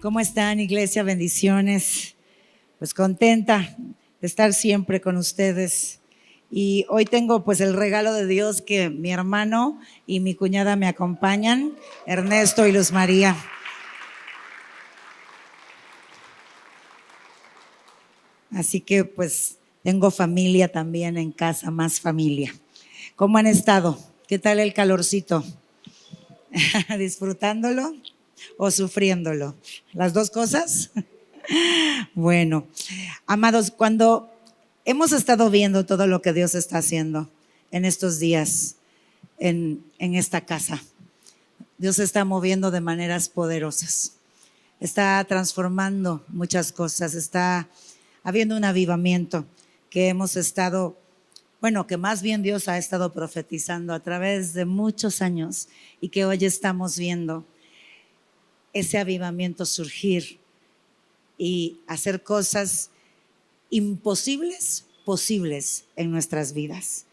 ¿Cómo están, iglesia? Bendiciones. Pues contenta de estar siempre con ustedes. Y hoy tengo pues el regalo de Dios que mi hermano y mi cuñada me acompañan, Ernesto y Luz María. Así que pues tengo familia también en casa, más familia. ¿Cómo han estado? ¿Qué tal el calorcito? ¿Disfrutándolo o sufriéndolo? ¿Las dos cosas? Bueno, amados, cuando hemos estado viendo todo lo que Dios está haciendo en estos días en esta casa, Dios se está moviendo de maneras poderosas. Está transformando muchas cosas, está habiendo un avivamiento que hemos estado, que más bien Dios ha estado profetizando a través de muchos años y que hoy estamos viendo ese avivamiento surgir y hacer cosas imposibles, posibles en nuestras vidas.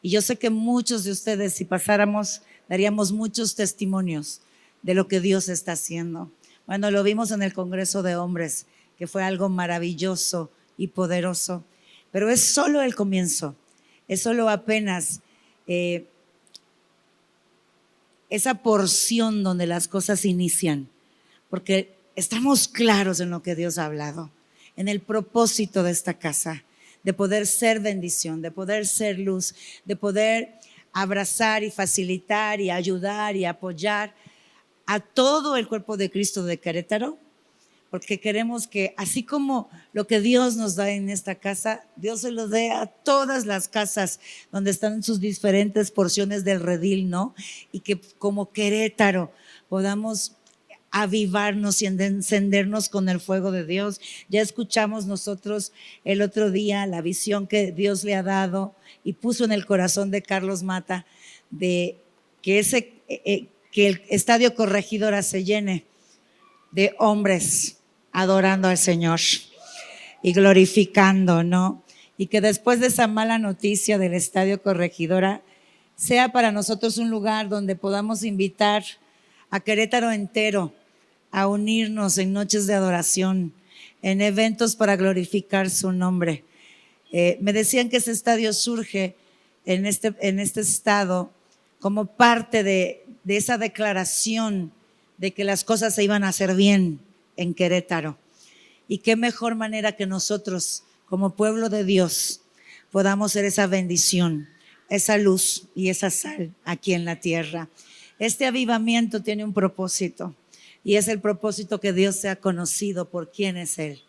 Y yo sé que muchos de ustedes, si pasáramos, daríamos muchos testimonios de lo que Dios está haciendo. Bueno, lo vimos en el Congreso de Hombres, que fue algo maravilloso y poderoso, pero es solo el comienzo, es solo apenas esa porción donde las cosas inician, porque estamos claros en lo que Dios ha hablado, en el propósito de esta casa, de poder ser bendición, de poder ser luz, de poder abrazar y facilitar y ayudar y apoyar a todo el cuerpo de Cristo de Querétaro, porque queremos que así como lo que Dios nos da en esta casa, Dios se lo dé a todas las casas donde están sus diferentes porciones del redil, ¿no? Y que como Querétaro podamos avivarnos y encendernos con el fuego de Dios. Ya escuchamos nosotros el otro día la visión que Dios le ha dado y puso en el corazón de Carlos Mata de que que el Estadio Corregidora se llene de hombres adorando al Señor y glorificando, ¿no? Y que después de esa mala noticia del Estadio Corregidora sea para nosotros un lugar donde podamos invitar a Querétaro entero a unirnos en noches de adoración, en eventos para glorificar su nombre. Me decían que ese estadio surge en este estado como parte de esa declaración de que las cosas se iban a hacer bien en Querétaro. Y qué mejor manera que nosotros, como pueblo de Dios, podamos ser esa bendición, esa luz y esa sal aquí en la tierra. Este avivamiento tiene un propósito. Y es el propósito que Dios sea conocido por quién es Él,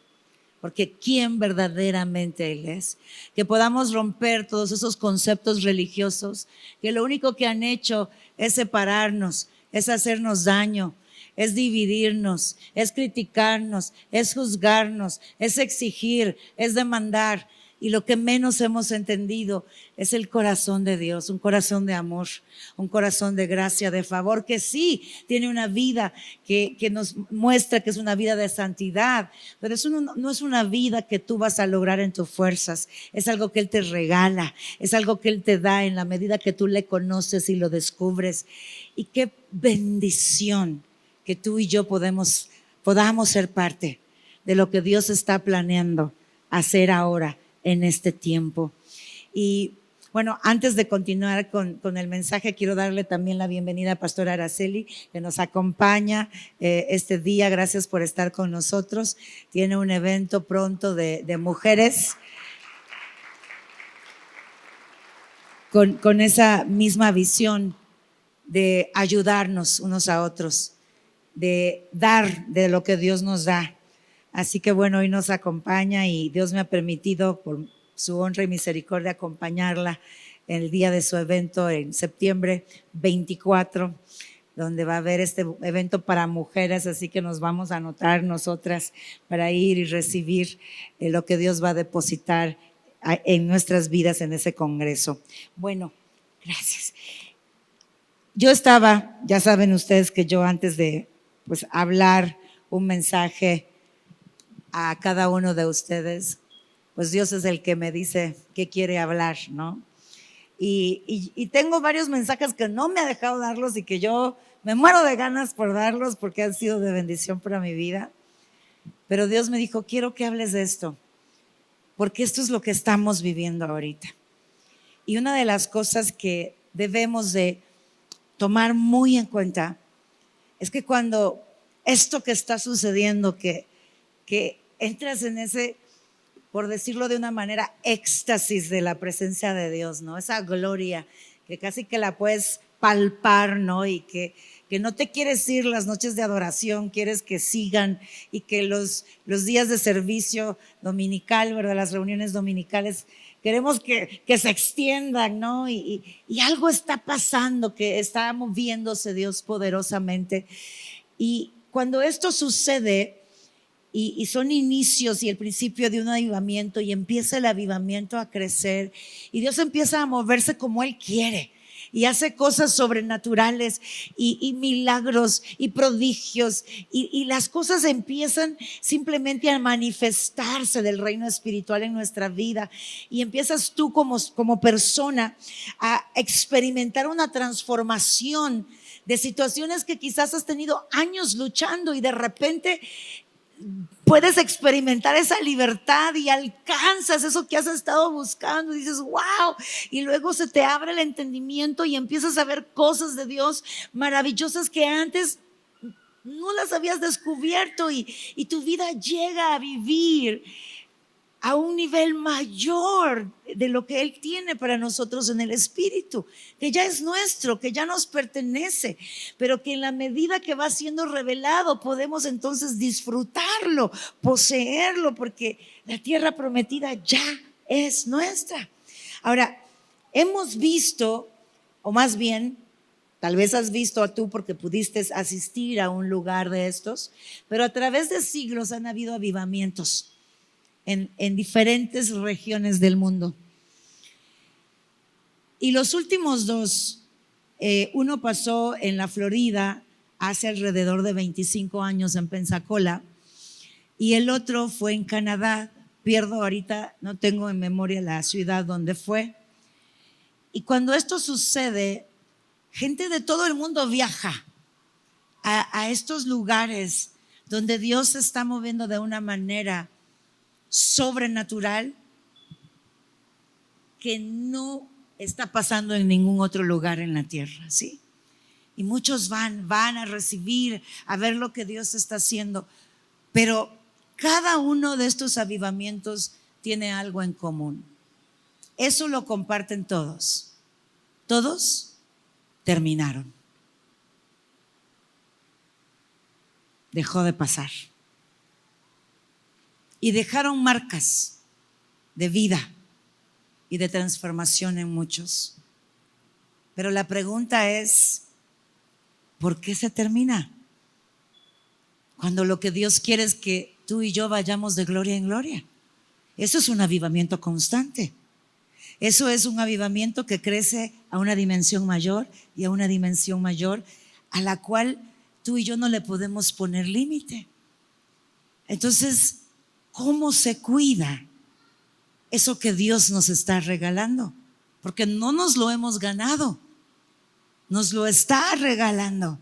porque quién verdaderamente Él es. Que podamos romper todos esos conceptos religiosos que lo único que han hecho es separarnos, es hacernos daño, es dividirnos, es criticarnos, es juzgarnos, es exigir, es demandar. Y lo que menos hemos entendido es el corazón de Dios, un corazón de amor, un corazón de gracia, de favor, que sí tiene una vida que nos muestra que es una vida de santidad, pero eso no es una vida que tú vas a lograr en tus fuerzas, es algo que Él te regala, es algo que Él te da en la medida que tú le conoces y lo descubres. Y qué bendición que tú y yo podamos ser parte de lo que Dios está planeando hacer ahora en este tiempo. Y bueno, antes de continuar con el mensaje, quiero darle también la bienvenida a Pastora Araceli, que nos acompaña este día. Gracias por estar con nosotros. Tiene un evento pronto de mujeres con esa misma visión de ayudarnos unos a otros, de dar de lo que Dios nos da. Así que bueno, hoy nos acompaña y Dios me ha permitido por su honra y misericordia acompañarla en el día de su evento en septiembre 24, donde va a haber este evento para mujeres, así que nos vamos a anotar nosotras para ir y recibir lo que Dios va a depositar en nuestras vidas en ese congreso. Bueno, gracias. Yo estaba, ya saben ustedes que yo antes de hablar un mensaje a cada uno de ustedes, pues Dios es el que me dice qué quiere hablar, ¿no? Y tengo varios mensajes que no me ha dejado darlos y que yo me muero de ganas por darlos porque han sido de bendición para mi vida. Pero Dios me dijo, quiero que hables de esto, porque esto es lo que estamos viviendo ahorita. Y una de las cosas que debemos de tomar muy en cuenta es que cuando esto que está sucediendo, que entras en ese, por decirlo de una manera, éxtasis de la presencia de Dios, ¿no? Esa gloria que casi que la puedes palpar, ¿no? Y que no te quieres ir las noches de adoración, quieres que sigan, y que los días de servicio dominical, ¿verdad? Las reuniones dominicales, queremos que se extiendan, ¿no? Y algo está pasando, que está moviéndose Dios poderosamente. Y cuando esto sucede, y son inicios y el principio de un avivamiento, y empieza el avivamiento a crecer, y Dios empieza a moverse como Él quiere, y hace cosas sobrenaturales y milagros y prodigios, y las cosas empiezan simplemente a manifestarse del reino espiritual en nuestra vida, y empiezas tú como persona a experimentar una transformación de situaciones que quizás has tenido años luchando, y de repente puedes experimentar esa libertad y alcanzas eso que has estado buscando, y dices wow, y luego se te abre el entendimiento y empiezas a ver cosas de Dios maravillosas que antes no las habías descubierto, y tu vida llega a vivir a un nivel mayor de lo que Él tiene para nosotros en el Espíritu, que ya es nuestro, que ya nos pertenece, pero que en la medida que va siendo revelado podemos entonces disfrutarlo, poseerlo, porque la tierra prometida ya es nuestra. Ahora, hemos visto, o más bien, tal vez has visto tú porque pudiste asistir a un lugar de estos, pero a través de siglos han habido avivamientos en diferentes regiones del mundo. Y los últimos dos, uno pasó en la Florida hace alrededor de 25 años en Pensacola, y el otro fue en Canadá. Pierdo ahorita, no tengo en memoria la ciudad donde fue. Y cuando esto sucede, gente de todo el mundo viaja a estos lugares donde Dios se está moviendo de una manera sobrenatural que no está pasando en ningún otro lugar en la tierra, ¿sí? Y muchos van a recibir, a ver lo que Dios está haciendo, pero cada uno de estos avivamientos tiene algo en común. Eso lo comparten todos. Todos terminaron. Dejó de pasar. Y dejaron marcas de vida y de transformación en muchos. Pero la pregunta es, ¿por qué se termina? Cuando lo que Dios quiere es que tú y yo vayamos de gloria en gloria. Eso es un avivamiento constante. Eso es un avivamiento que crece a una dimensión mayor y a una dimensión mayor, a la cual tú y yo no le podemos poner límite. Entonces, ¿cómo se cuida eso que Dios nos está regalando? Porque no nos lo hemos ganado, nos lo está regalando.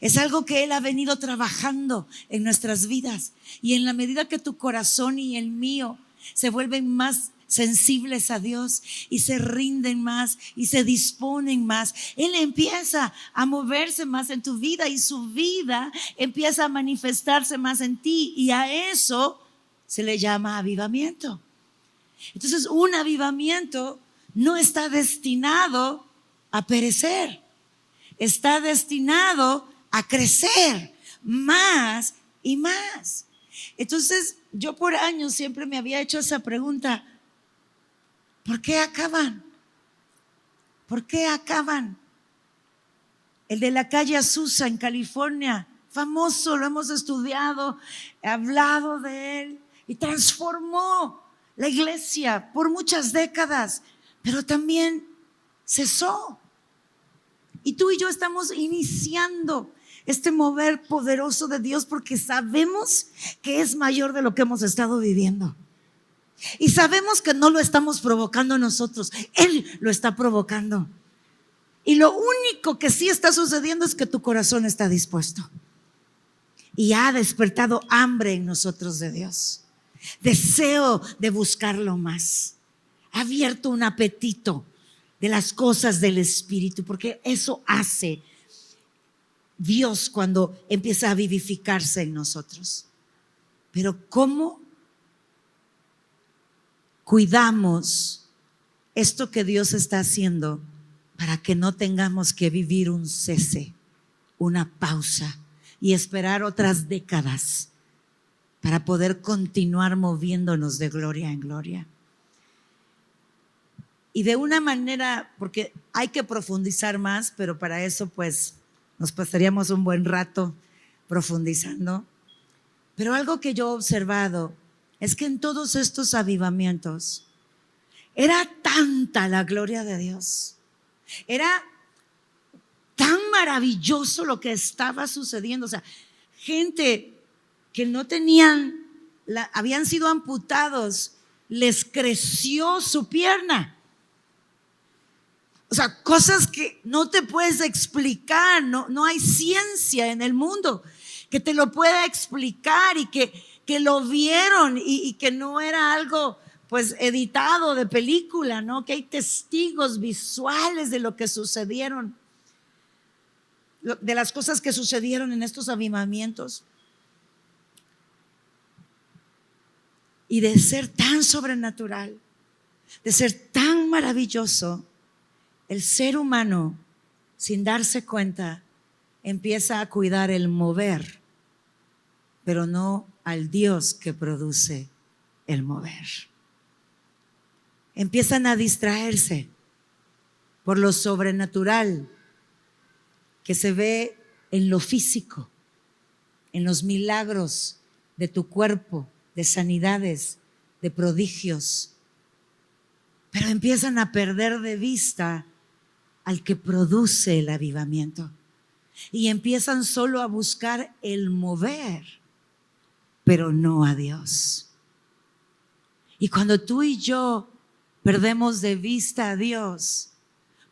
Es algo que Él ha venido trabajando en nuestras vidas, y en la medida que tu corazón y el mío se vuelven más sensibles a Dios y se rinden más y se disponen más, Él empieza a moverse más en tu vida, y su vida empieza a manifestarse más en ti, y a eso se le llama avivamiento. Entonces, un avivamiento no está destinado a perecer, está destinado a crecer más y más. Entonces, yo por años siempre me había hecho esa pregunta: ¿por qué acaban? ¿Por qué acaban? El de la calle Azusa en California, famoso, lo hemos estudiado, he hablado de él, y transformó la iglesia por muchas décadas, pero también cesó. Y tú y yo estamos iniciando este mover poderoso de Dios, porque sabemos que es mayor de lo que hemos estado viviendo. Y sabemos que no lo estamos provocando nosotros, Él lo está provocando. Y lo único que sí está sucediendo es que tu corazón está dispuesto. y ha despertado hambre en nosotros de Dios. Deseo de buscarlo más. Ha abierto un apetito de las cosas del Espíritu, porque eso hace Dios cuando empieza a vivificarse en nosotros. Pero ¿cómo cuidamos esto que Dios está haciendo para que no tengamos que vivir un cese, una pausa y esperar otras décadas para poder continuar moviéndonos de gloria en gloria? Y de una manera, porque hay que profundizar más, pero para eso pues nos pasaríamos un buen rato profundizando. Pero algo que yo he observado es que en todos estos avivamientos era tanta la gloria de Dios, era tan maravilloso lo que estaba sucediendo. O sea, gente que no tenían, habían sido amputados, les creció su pierna. O sea, cosas que no te puedes explicar, no hay ciencia en el mundo que te lo pueda explicar y que lo vieron y que no era algo pues editado de película, ¿no? Que hay testigos visuales de lo que sucedieron, de las cosas que sucedieron en estos avivamientos. Y de ser tan sobrenatural, de ser tan maravilloso, el ser humano, sin darse cuenta, empieza a cuidar el mover, pero no al Dios que produce el mover. Empiezan a distraerse por lo sobrenatural que se ve en lo físico, en los milagros de tu cuerpo, de sanidades, de prodigios, pero empiezan a perder de vista al que produce el avivamiento y empiezan solo a buscar el mover, pero no a Dios. Y cuando tú y yo perdemos de vista a Dios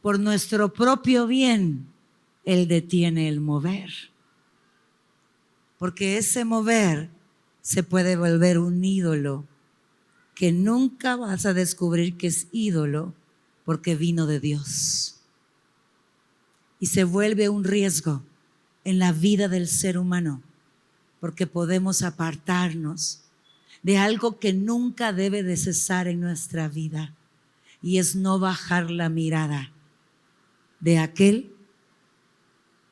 por nuestro propio bien, Él detiene el mover, porque ese mover se puede volver un ídolo que nunca vas a descubrir que es ídolo porque vino de Dios. Y se vuelve un riesgo en la vida del ser humano porque podemos apartarnos de algo que nunca debe de cesar en nuestra vida, y es no bajar la mirada de aquel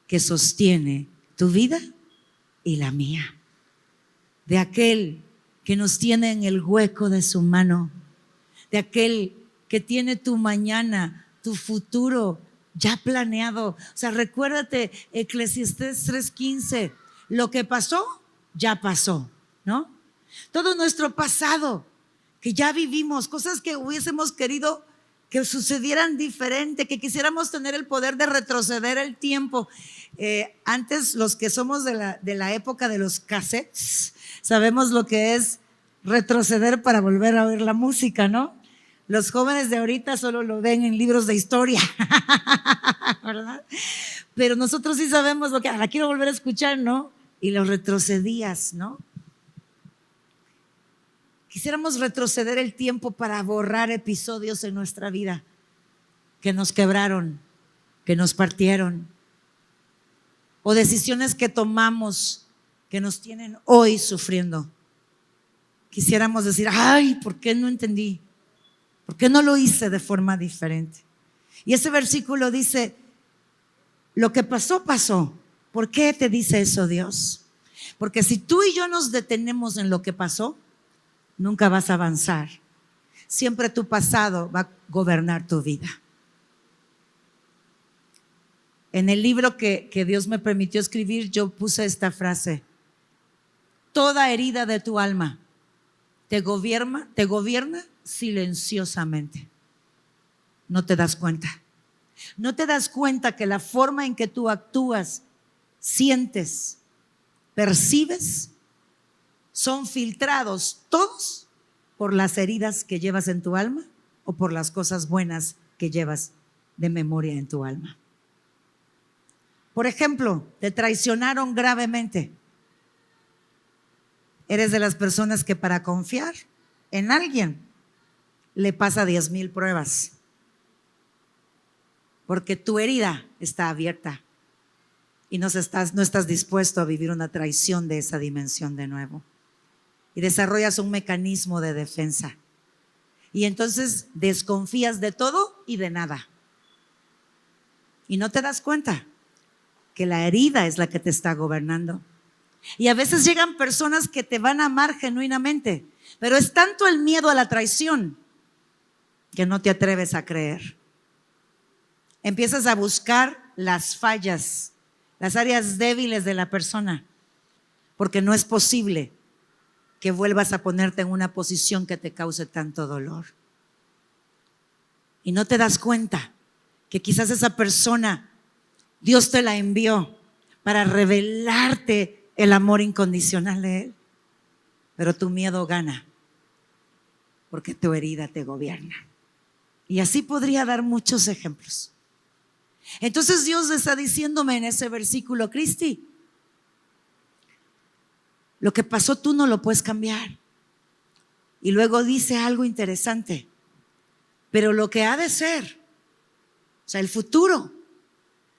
que sostiene tu vida y la mía, de aquel que nos tiene en el hueco de su mano, de aquel que tiene tu mañana, tu futuro ya planeado. O sea, recuérdate Eclesiastés 3:15, lo que pasó, ya pasó, ¿no? Todo nuestro pasado que ya vivimos, cosas que hubiésemos querido que sucedieran diferente, que quisiéramos tener el poder de retroceder el tiempo. Antes, los que somos de la época de los cassettes, sabemos lo que es retroceder para volver a oír la música, ¿no? Los jóvenes de ahorita solo lo ven en libros de historia, ¿verdad? Pero nosotros sí sabemos lo que, la quiero volver a escuchar, ¿no? Y lo retrocedías, ¿no? Quisiéramos retroceder el tiempo para borrar episodios en nuestra vida que nos quebraron, que nos partieron, o decisiones que tomamos que nos tienen hoy sufriendo. Quisiéramos decir, ay, ¿por qué no entendí? ¿Por qué no lo hice de forma diferente? Y ese versículo dice, lo que pasó, pasó. ¿Por qué te dice eso Dios? Porque si tú y yo nos detenemos en lo que pasó, nunca vas a avanzar. Siempre tu pasado va a gobernar tu vida. En el libro que Dios me permitió escribir, yo puse esta frase: toda herida de tu alma te gobierna silenciosamente. No te das cuenta. No te das cuenta que la forma en que tú actúas, sientes, percibes, son filtrados todos por las heridas que llevas en tu alma o por las cosas buenas que llevas de memoria en tu alma. Por ejemplo, te traicionaron gravemente Eres de las personas que para confiar en alguien le pasa 10,000 pruebas, porque tu herida está abierta y no estás dispuesto a vivir una traición de esa dimensión de nuevo. Y desarrollas un mecanismo de defensa. Y entonces desconfías de todo y de nada. Y no te das cuenta que la herida es la que te está gobernando. Y a veces llegan personas que te van a amar genuinamente, pero es tanto el miedo a la traición que no te atreves a creer. Empiezas a buscar las fallas, las áreas débiles de la persona, porque no es posible que vuelvas a ponerte en una posición que te cause tanto dolor. Y no te das cuenta que quizás esa persona, Dios te la envió para revelarte el amor incondicional de Él. Pero tu miedo gana, porque tu herida te gobierna. Y así podría dar muchos ejemplos. Entonces Dios está diciéndome en ese versículo: Cristi, lo que pasó tú no lo puedes cambiar. Y luego dice algo interesante: pero lo que ha de ser, o sea, el futuro,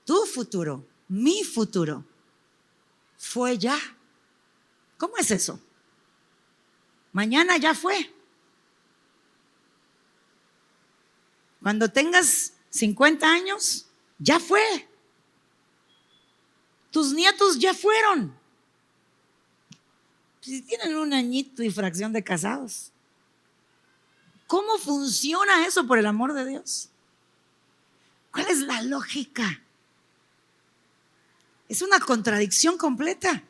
tu futuro, mi futuro, fue ya. ¿Cómo es eso? Mañana ya fue. Cuando tengas 50 años, ya fue. Tus nietos ya fueron. Si tienen un añito y fracción de casados. ¿Cómo funciona eso, por el amor de Dios? ¿Cuál es la lógica? Es una contradicción completa.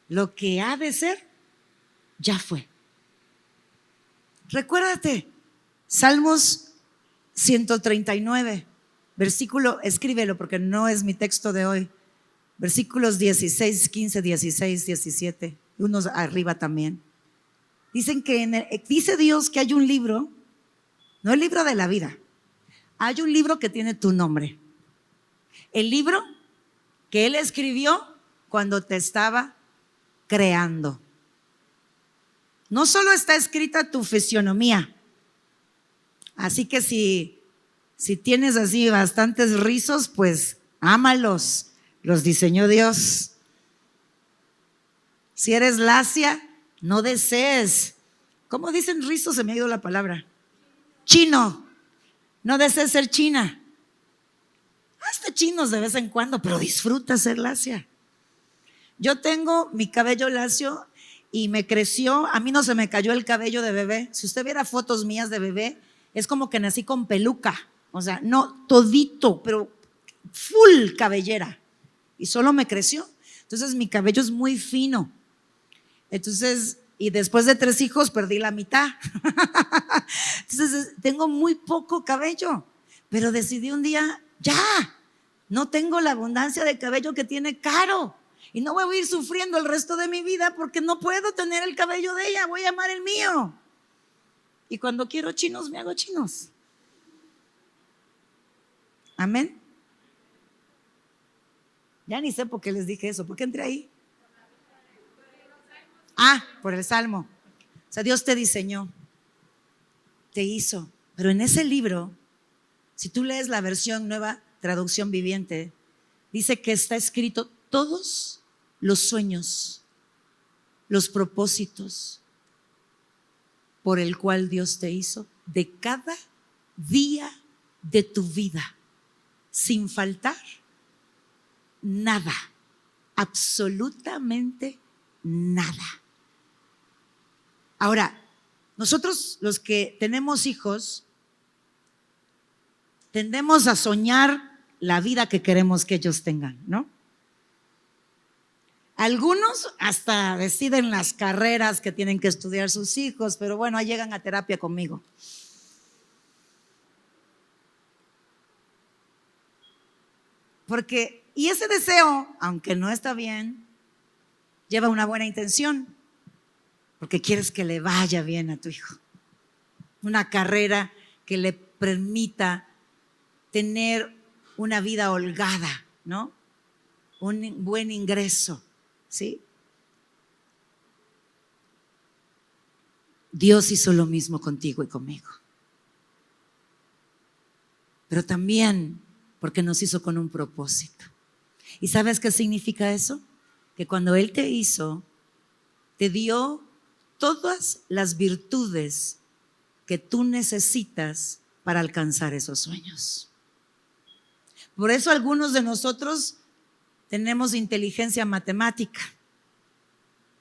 Lo que ha de ser, ya fue. Recuérdate, Salmos 139, versículo, escríbelo porque no es mi texto de hoy. Versículos 16, 15, 16, 17, unos arriba también. Dicen que dice Dios que hay un libro, no el libro de la vida, hay un libro que tiene tu nombre. El libro que Él escribió cuando te estaba creando. No solo está escrita tu fisionomía, así que si tienes así bastantes rizos, pues ámalos, los diseñó Dios. Si eres lacia, no desees. ¿Cómo dicen rizos? Se me ha ido la palabra. Chino. No desees ser china. Hazte chinos de vez en cuando, pero disfruta ser lacia. Yo tengo mi cabello lacio y me creció. A mí no se me cayó el cabello de bebé. Si usted viera fotos mías de bebé, es como que nací con peluca. O sea, no todito, pero full cabellera. Y solo me creció. Entonces mi cabello es muy fino. Entonces, y después de 3 hijos perdí la mitad. Entonces tengo muy poco cabello. Pero decidí un día, ya, no tengo la abundancia de cabello que tiene Caro. Y no voy a ir sufriendo el resto de mi vida porque no puedo tener el cabello de ella. Voy a amar el mío. Y cuando quiero chinos, me hago chinos. Amén. Ya ni sé por qué les dije eso. ¿Por qué entré ahí? Por el Salmo. O sea, Dios te diseñó, te hizo. Pero en ese libro, si tú lees la versión Nueva Traducción Viviente, dice que está escrito todos los sueños, los propósitos por el cual Dios te hizo de cada día de tu vida, sin faltar nada, absolutamente nada. Ahora, nosotros los que tenemos hijos, tendemos a soñar la vida que queremos que ellos tengan, ¿no? Algunos hasta deciden las carreras que tienen que estudiar sus hijos, pero bueno, ahí llegan a terapia conmigo. Porque, y ese deseo, aunque no está bien, lleva una buena intención, porque quieres que le vaya bien a tu hijo. Una carrera que le permita tener una vida holgada, ¿no? Un buen ingreso, ¿sí? Dios hizo lo mismo contigo y conmigo. Pero también porque nos hizo con un propósito. ¿Y sabes qué significa eso? Que cuando Él te hizo, te dio todas las virtudes que tú necesitas para alcanzar esos sueños. Por eso algunos de nosotros tenemos inteligencia matemática,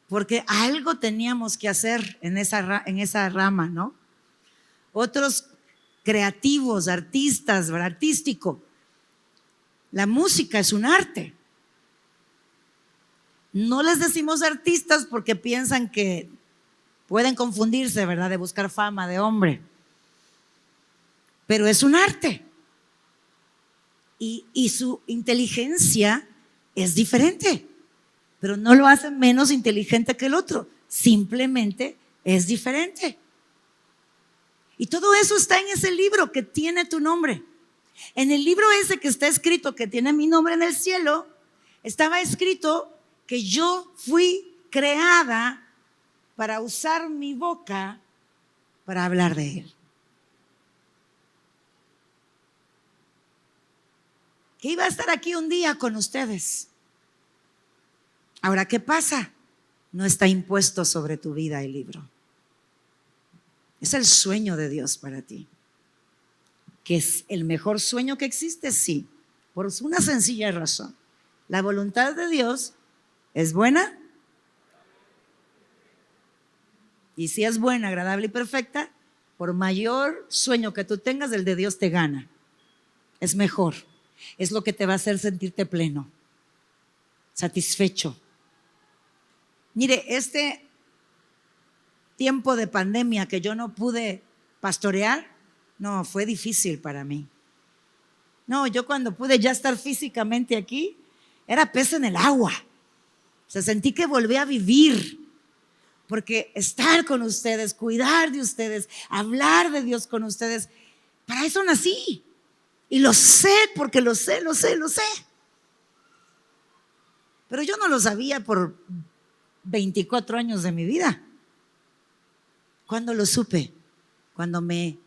porque algo teníamos que hacer en esa rama, ¿no? Otros creativos, artistas, artístico. La música es un arte. No les decimos artistas porque piensan que pueden confundirse, ¿verdad? De buscar fama de hombre. Pero es un arte. Y su inteligencia es diferente. Pero no lo hace menos inteligente que el otro. Simplemente es diferente. Y todo eso está en ese libro que tiene tu nombre. En el libro ese que está escrito, que tiene mi nombre en el cielo, estaba escrito que yo fui creada para usar mi boca para hablar de Él. Que iba a estar aquí un día con ustedes. Ahora, ¿qué pasa? No está impuesto sobre tu vida el libro. Es el sueño de Dios para ti. ¿Que es el mejor sueño que existe? Sí, por una sencilla razón. La voluntad de Dios es buena. Y si es buena, agradable y perfecta, por mayor sueño que tú tengas, el de Dios te gana. Es mejor. Es lo que te va a hacer sentirte pleno, satisfecho. Mire, este tiempo de pandemia que yo no pude pastorear, no, fue difícil para mí. No, yo cuando pude ya estar físicamente aquí, era pez en el agua. O sea, sentí que volví a vivir. Porque estar con ustedes, cuidar de ustedes, hablar de Dios con ustedes, para eso nací. Y lo sé porque lo sé. Pero yo no lo sabía por 24 años de mi vida. ¿Cuándo lo supe? Cuando me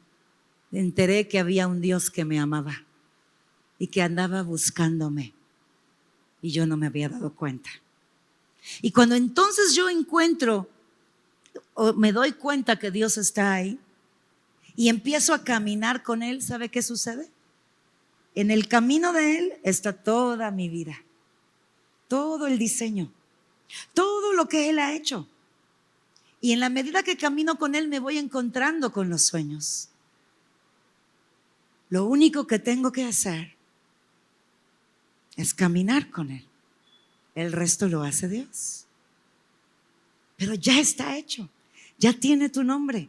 enteré que había un Dios que me amaba y que andaba buscándome y yo no me había dado cuenta. Y cuando entonces yo encuentro o me doy cuenta que Dios está ahí y empiezo a caminar con Él, ¿sabe qué sucede? En el camino de Él está toda mi vida, todo el diseño, todo lo que Él ha hecho. Y en la medida que camino con Él me voy encontrando con los sueños. Lo único que tengo que hacer es caminar con Él. El resto lo hace Dios. Pero ya está hecho, ya tiene tu nombre.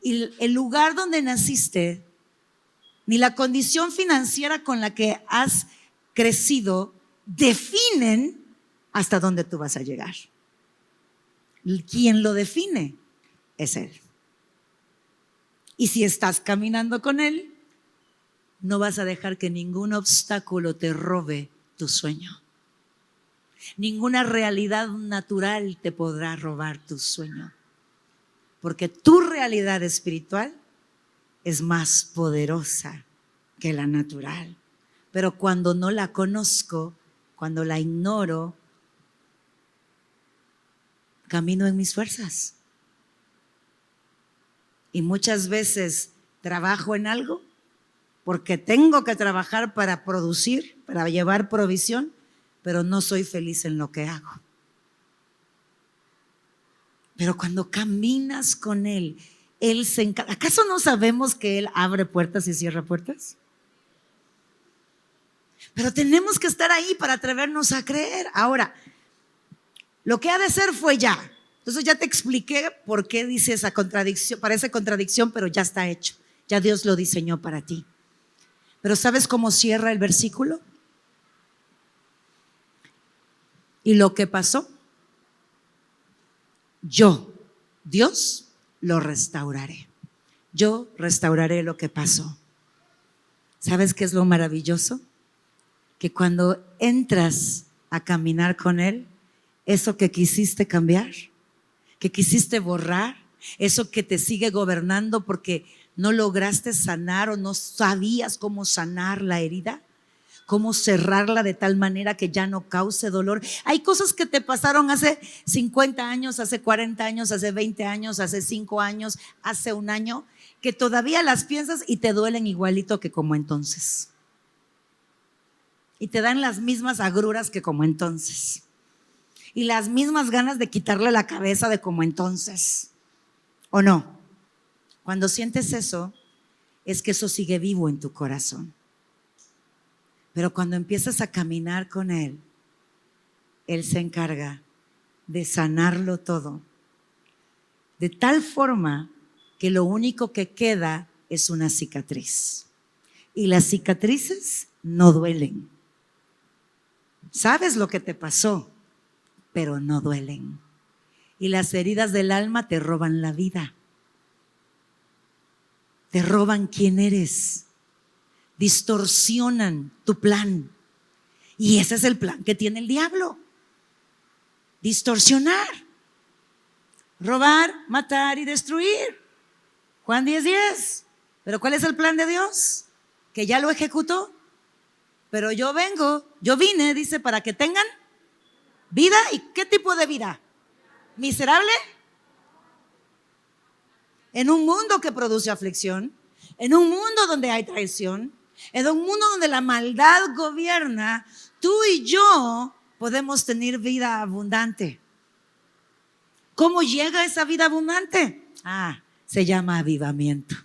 Y el lugar donde naciste, ni la condición financiera con la que has crecido, definen hasta dónde tú vas a llegar. Quien lo define es Él. Y si estás caminando con Él, no vas a dejar que ningún obstáculo te robe tu sueño. Ninguna realidad natural te podrá robar tu sueño, porque tu realidad espiritual es más poderosa que la natural. Pero cuando no la conozco, cuando la ignoro, camino en mis fuerzas. Y muchas veces trabajo en algo porque tengo que trabajar para producir, para llevar provisión, pero no soy feliz en lo que hago. Pero cuando caminas con Él, Él se encarga. ¿Acaso no sabemos que Él abre puertas y cierra puertas? Pero tenemos que estar ahí para atrevernos a creer. Ahora, lo que ha de ser fue ya. Entonces ya te expliqué por qué dice esa contradicción, parece contradicción, pero ya está hecho. Ya Dios lo diseñó para ti. Pero ¿sabes cómo cierra el versículo? ¿Y lo que pasó? Yo, Dios, lo restauraré. Yo restauraré lo que pasó. ¿Sabes qué es lo maravilloso? Que cuando entras a caminar con Él, eso que quisiste cambiar, que quisiste borrar, eso que te sigue gobernando porque no lograste sanar o no sabías cómo sanar la herida, cómo cerrarla de tal manera que ya no cause dolor. Hay cosas que te pasaron hace 50 años, hace 40 años, hace 20 años, hace 5 años, hace un año, que todavía las piensas y te duelen igualito que como entonces. Y te dan las mismas agruras que como entonces. Y las mismas ganas de quitarle la cabeza de como entonces. ¿O no? Cuando sientes eso, es que eso sigue vivo en tu corazón. Pero cuando empiezas a caminar con Él, Él se encarga de sanarlo todo. De tal forma que lo único que queda es una cicatriz. Y las cicatrices no duelen. Sabes lo que te pasó, pero no duelen. Y las heridas del alma te roban la vida. Te roban quién eres. Distorsionan tu plan. Y ese es el plan que tiene el diablo. Distorsionar. Robar, matar y destruir. Juan 10:10. ¿Pero cuál es el plan de Dios? Que ya lo ejecutó. Pero yo vine, dice, para que tengan vida. ¿Y qué tipo de vida? ¿Miserable? En un mundo que produce aflicción, en un mundo donde hay traición, en un mundo donde la maldad gobierna, tú y yo podemos tener vida abundante. ¿Cómo llega esa vida abundante? Se llama avivamiento.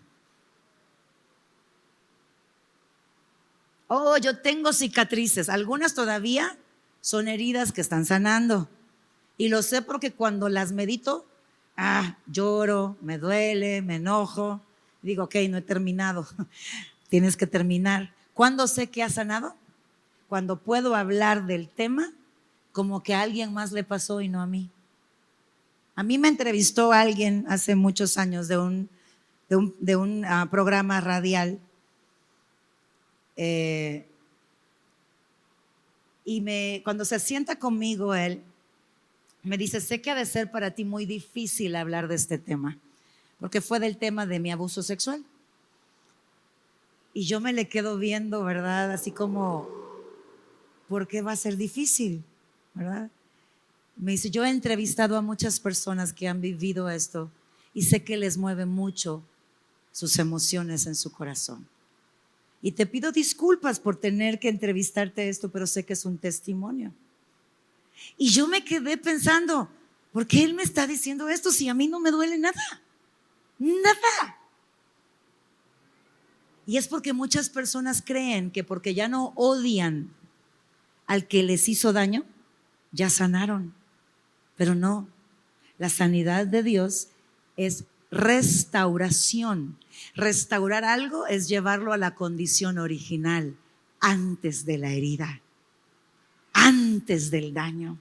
Yo tengo cicatrices, algunas todavía son heridas que están sanando. Y lo sé porque cuando las medito, lloro, me duele, me enojo. Digo, ok, no he terminado. Tienes que terminar. ¿Cuándo sé que has sanado? Cuando puedo hablar del tema como que a alguien más le pasó y no a mí. A mí me entrevistó alguien hace muchos años de un programa radial. Y cuando se sienta conmigo él, me dice, sé que ha de ser para ti muy difícil hablar de este tema, porque fue del tema de mi abuso sexual. Y yo me le quedo viendo, ¿verdad? Así como, ¿por qué va a ser difícil? ¿Verdad? Me dice, yo he entrevistado a muchas personas que han vivido esto y sé que les mueve mucho sus emociones en su corazón. Y te pido disculpas por tener que entrevistarte esto, pero sé que es un testimonio. Y yo me quedé pensando, ¿por qué él me está diciendo esto si a mí no me duele nada? Nada. Y es porque muchas personas creen que porque ya no odian al que les hizo daño, ya sanaron. Pero no, la sanidad de Dios es restauración. Restaurar algo es llevarlo a la condición original, antes de la herida, antes del daño.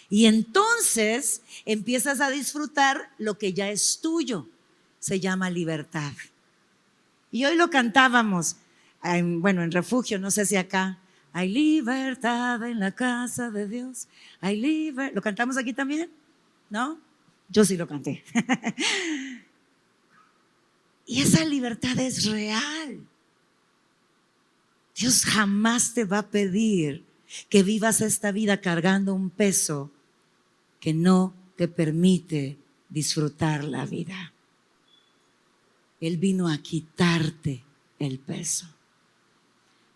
Y entonces empiezas a disfrutar lo que ya es tuyo. Se llama libertad. Y hoy lo cantábamos, en Refugio, no sé si acá. Hay libertad en la casa de Dios. Hay libertad. ¿Lo cantamos aquí también? ¿No? Yo sí lo canté. Y esa libertad es real. Dios jamás te va a pedir que vivas esta vida cargando un peso que no te permite disfrutar la vida. Él vino a quitarte el peso.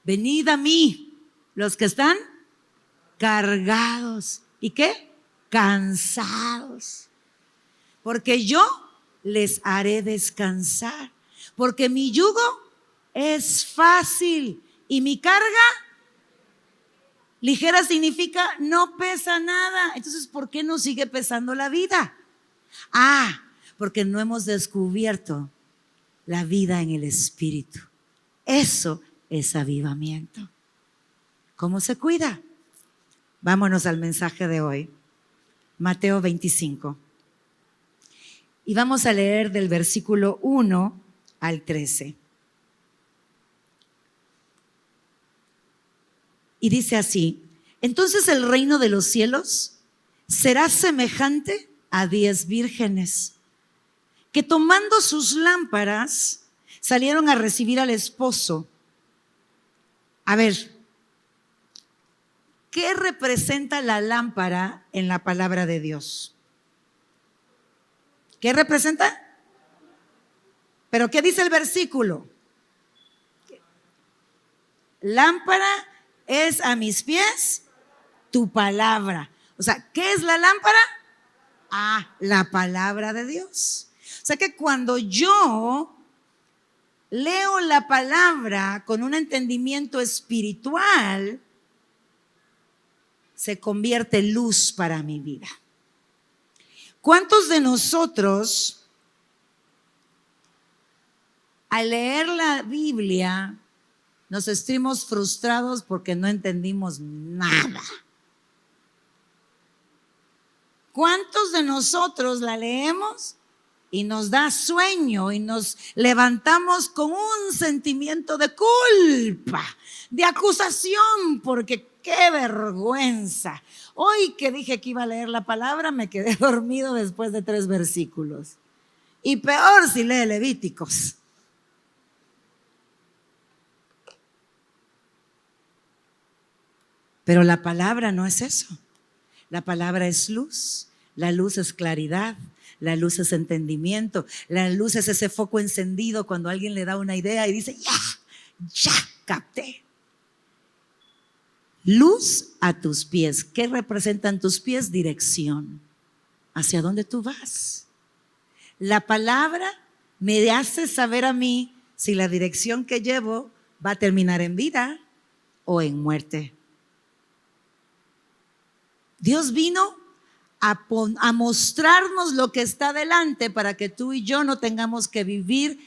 Venid a mí, los que están cargados. ¿Y qué? Cansados. Porque yo les haré descansar. Porque mi yugo es fácil y mi carga ligera significa no pesa nada. Entonces, ¿por qué no sigue pesando la vida? Porque no hemos descubierto la vida en el Espíritu. Eso es avivamiento. ¿Cómo se cuida? Vámonos al mensaje de hoy. Mateo 25. Y vamos a leer del versículo 1 al 13. Y dice así: entonces el reino de los cielos será semejante a 10 vírgenes que tomando sus lámparas salieron a recibir al esposo. A ver, ¿qué representa la lámpara en la palabra de Dios? ¿Qué representa? ¿Pero qué dice el versículo? Lámpara es a mis pies tu palabra. O sea, ¿qué es la lámpara? Ah, la palabra de Dios. O sea que cuando yo leo la palabra con un entendimiento espiritual, se convierte en luz para mi vida. ¿Cuántos de nosotros al leer la Biblia nos sentimos frustrados porque no entendimos nada? ¿Cuántos de nosotros la leemos y nos da sueño y nos levantamos con un sentimiento de culpa, de acusación, porque qué vergüenza? Hoy que dije que iba a leer la palabra, me quedé dormido después de 3 versículos. Y peor si lee Levíticos. Pero la palabra no es eso. La palabra es luz, la luz es claridad, la luz es entendimiento, la luz es ese foco encendido cuando alguien le da una idea y dice, ya capté. Luz a tus pies. ¿Qué representan tus pies? Dirección. ¿Hacia dónde tú vas? La palabra me hace saber a mí si la dirección que llevo va a terminar en vida o en muerte. Dios vino a mostrarnos lo que está delante para que tú y yo no tengamos que vivir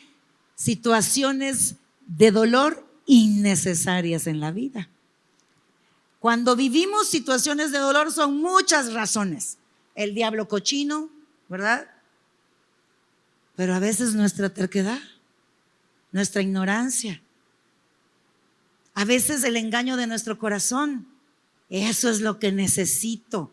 situaciones de dolor innecesarias en la vida. Cuando vivimos situaciones de dolor son muchas razones. El diablo cochino, ¿verdad? Pero a veces nuestra terquedad, nuestra ignorancia, a veces el engaño de nuestro corazón. Eso es lo que necesito.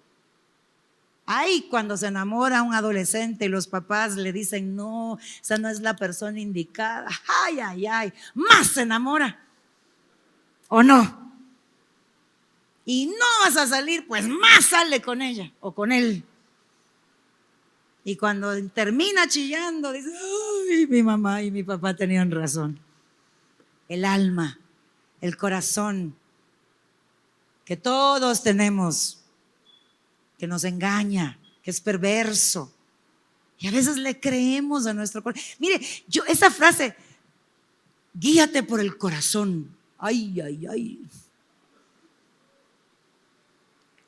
Ay, cuando se enamora un adolescente y los papás le dicen, no, esa no es la persona indicada. Ay, más se enamora. ¿O no? Y no vas a salir, pues más sale con ella o con él. Y cuando termina chillando, dice, ay, mi mamá y mi papá tenían razón. El alma, el corazón, que todos tenemos, que nos engaña, que es perverso. Y a veces le creemos a nuestro corazón. Mire, esa frase, guíate por el corazón. Ay.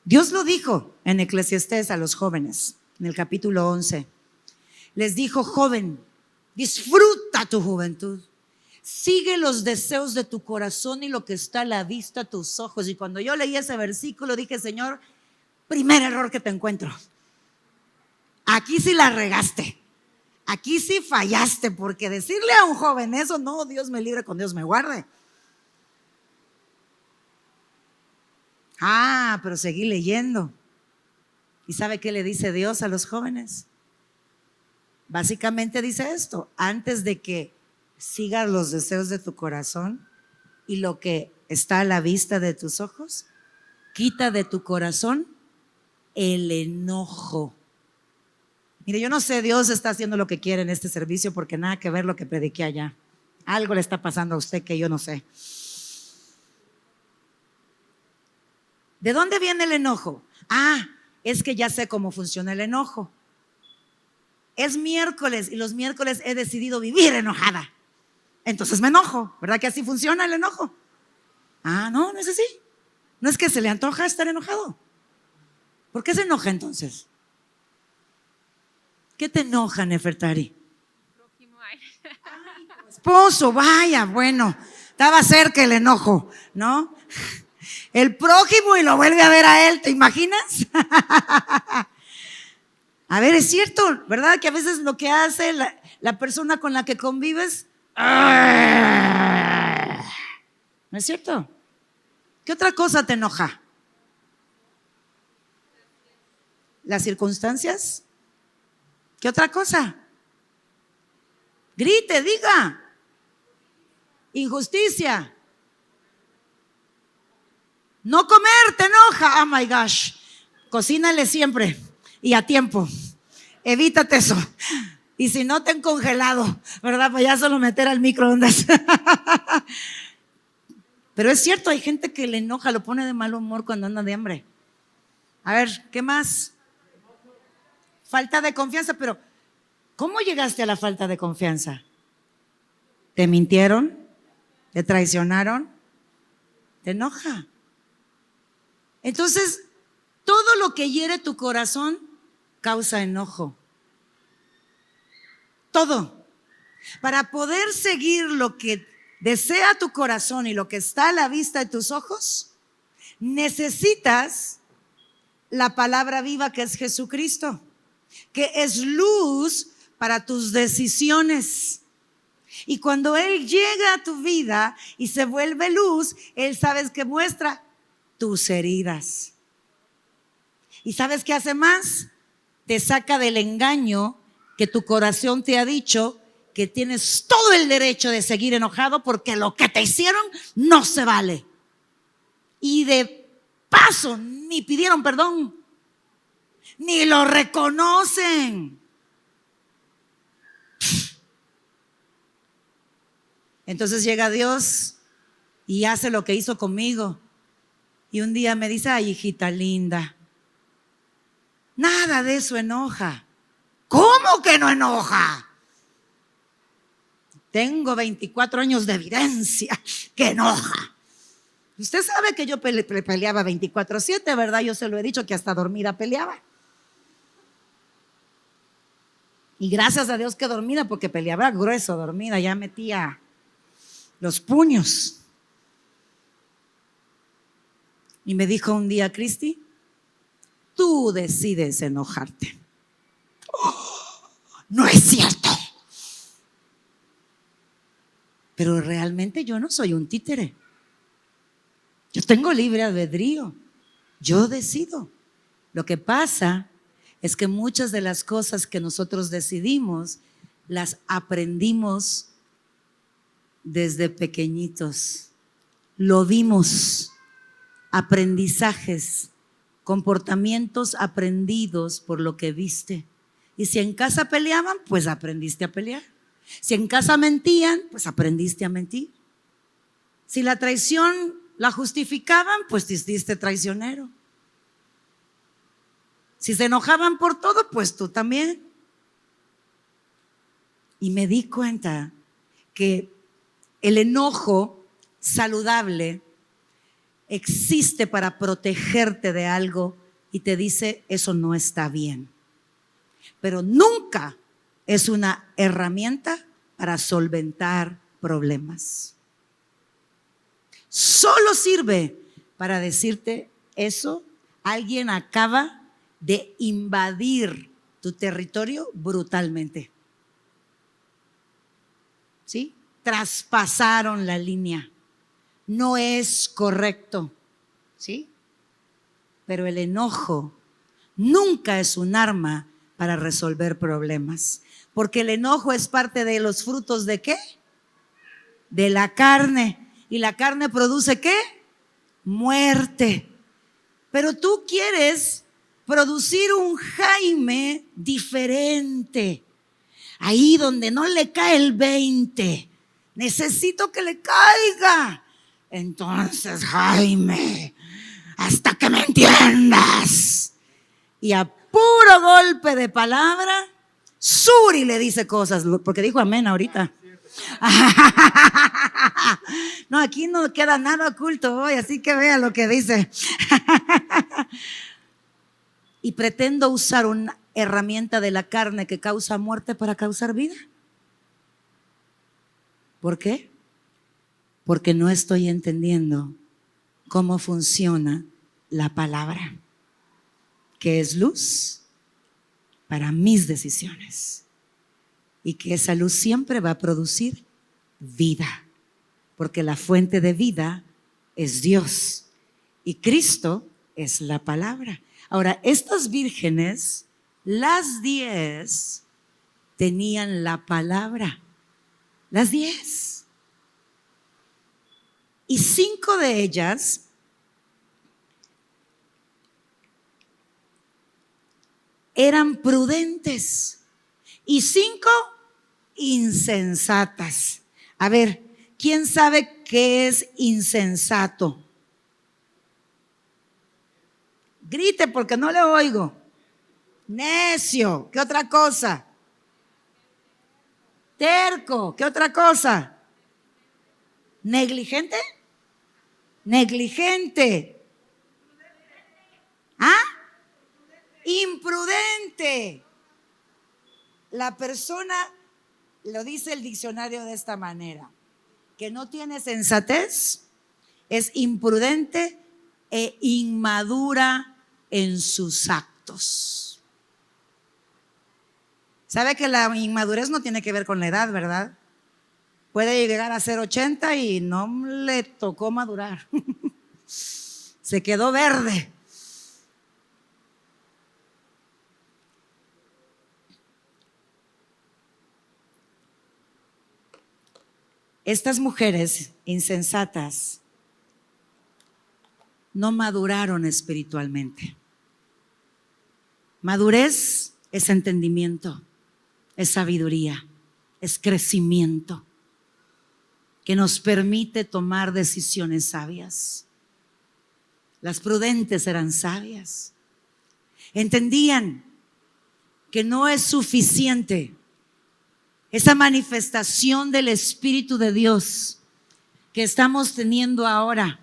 Dios lo dijo en Eclesiastés a los jóvenes, en el capítulo 11. Les dijo, joven, disfruta tu juventud. Sigue los deseos de tu corazón y lo que está a la vista a tus ojos. Y cuando yo leí ese versículo dije, Señor, primer error que te encuentro. Aquí sí la regaste. Aquí sí fallaste, porque decirle a un joven eso, no, Dios me libre, con Dios me guarde. Pero seguí leyendo. ¿Y sabe qué le dice Dios a los jóvenes? Básicamente dice esto: antes de que sigas los deseos de tu corazón y lo que está a la vista de tus ojos, quita de tu corazón el enojo. Mire, yo no sé, Dios está haciendo lo que quiere en este servicio, porque nada que ver lo que prediqué allá. Algo le está pasando a usted que yo no sé. ¿De dónde viene el enojo? Es que ya sé cómo funciona el enojo. Es miércoles y los miércoles he decidido vivir enojada. Entonces me enojo, ¿verdad que así funciona el enojo? No es así. No es que se le antoja estar enojado. ¿Por qué se enoja entonces? ¿Qué te enoja, Nefertari? Esposo, vaya, bueno, estaba cerca el enojo, ¿no? El prójimo y lo vuelve a ver a él, ¿te imaginas? A ver, es cierto, ¿verdad? Que a veces lo que hace la persona con la que convives, ¿no es cierto? ¿Qué otra cosa te enoja? ¿Las circunstancias? ¿Qué otra cosa? Grite, diga. Injusticia. No comer te enoja. Oh my gosh. Cocínale siempre y a tiempo. Evítate eso. Y si no, ten congelado, ¿verdad? Pues ya solo meter al microondas. Pero es cierto, hay gente que le enoja, lo pone de mal humor cuando anda de hambre. A ver, ¿qué más? Falta de confianza, pero ¿cómo llegaste a la falta de confianza? ¿Te mintieron? ¿Te traicionaron? ¿Te enoja? Entonces, todo lo que hiere tu corazón causa enojo. Todo. Para poder seguir lo que desea tu corazón y lo que está a la vista de tus ojos, necesitas la palabra viva que es Jesucristo, que es luz para tus decisiones. Y cuando Él llega a tu vida y se vuelve luz, Él sabes que muestra tus heridas. ¿Y sabes qué hace más? Te saca del engaño que tu corazón te ha dicho que tienes todo el derecho de seguir enojado porque lo que te hicieron no se vale. Y de paso ni pidieron perdón, ni lo reconocen. Entonces llega Dios y hace lo que hizo conmigo. Y un día me dice: ay, hijita linda, nada de eso enoja. ¿Cómo que no enoja? Tengo 24 años de evidencia que enoja. Usted sabe que yo peleaba 24/7, ¿verdad? Yo se lo he dicho que hasta dormida peleaba. Y gracias a Dios que dormida, porque peleaba grueso dormida, ya metía los puños. Y me dijo un día: Cristi, tú decides enojarte. Oh, no es cierto. Pero realmente yo no soy un títere. Yo tengo libre albedrío. Yo decido. Lo que pasa es que muchas de las cosas que nosotros decidimos las aprendimos desde pequeñitos. Lo vimos. Aprendizajes, comportamientos aprendidos por lo que viste. Y si en casa peleaban, pues aprendiste a pelear. Si en casa mentían, pues aprendiste a mentir. Si la traición la justificaban, pues te hiciste traicionero. Si se enojaban por todo, pues tú también. Y me di cuenta que el enojo saludable existe para protegerte de algo y te dice: eso no está bien. Pero nunca es una herramienta para solventar problemas. Solo sirve para decirte: eso, alguien acaba de invadir tu territorio brutalmente. ¿Sí? Traspasaron la línea. No es correcto, ¿sí? Pero el enojo nunca es un arma para resolver problemas, porque el enojo es parte de los frutos ¿de qué? De la carne. ¿Y la carne produce qué? Muerte. Pero tú quieres producir un Jaime diferente, ahí donde no le cae el 20. Necesito que le caiga. Entonces, Jaime, hasta que me entiendas. Y a puro golpe de palabra, Suri le dice cosas, porque dijo amén ahorita. No, aquí no queda nada oculto hoy, así que vea lo que dice. Y pretendo usar una herramienta de la carne que causa muerte para causar vida. ¿Por qué? Porque no estoy entendiendo cómo funciona la palabra, que es luz para mis decisiones, y que esa luz siempre va a producir vida, porque la fuente de vida es Dios y Cristo es la palabra. Ahora, estas vírgenes, las 10, tenían la palabra, Las 10. Y 5 de ellas eran prudentes y 5 insensatas. A ver, ¿quién sabe qué es insensato? Grite porque no le oigo. Necio, ¿qué otra cosa? Terco, ¿qué otra cosa? ¿Negligente? Negligente. ¿Ah? Imprudente. La persona, lo dice el diccionario de esta manera, que no tiene sensatez, es imprudente e inmadura en sus actos. ¿Sabe que la inmadurez no tiene que ver con la edad, verdad? Puede llegar a ser 80 y no le tocó madurar. Se quedó verde. Estas mujeres insensatas no maduraron espiritualmente. Madurez es entendimiento, es sabiduría, es crecimiento que nos permite tomar decisiones sabias. Las prudentes eran sabias. Entendían que no es suficiente esa manifestación del Espíritu de Dios que estamos teniendo ahora,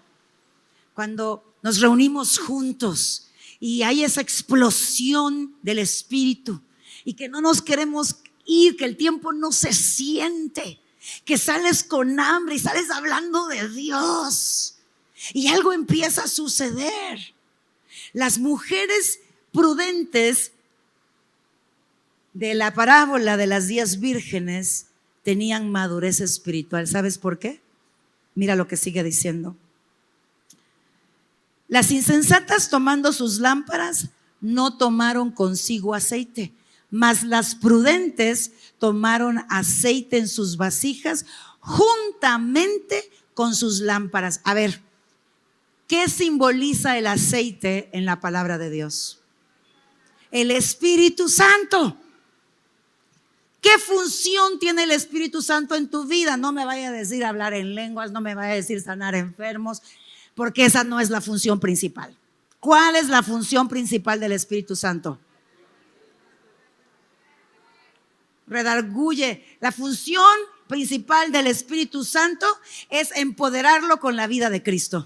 cuando nos reunimos juntos y hay esa explosión del Espíritu y que no nos queremos ir, que el tiempo no se siente, que sales con hambre y sales hablando de Dios y algo empieza a suceder. Las mujeres prudentes de la parábola de las 10 vírgenes tenían madurez espiritual. ¿Sabes por qué? Mira lo que sigue diciendo. Las insensatas, tomando sus lámparas, no tomaron consigo aceite, mas las prudentes tomaron aceite en sus vasijas juntamente con sus lámparas. A ver, ¿qué simboliza el aceite en la palabra de Dios? El Espíritu Santo. ¿Qué función tiene el Espíritu Santo en tu vida? No me vaya a decir hablar en lenguas, no me vaya a decir sanar enfermos, porque esa no es la función principal. ¿Cuál es la función principal del Espíritu Santo? Redarguye. La función principal del Espíritu Santo es empoderarlo con la vida de Cristo.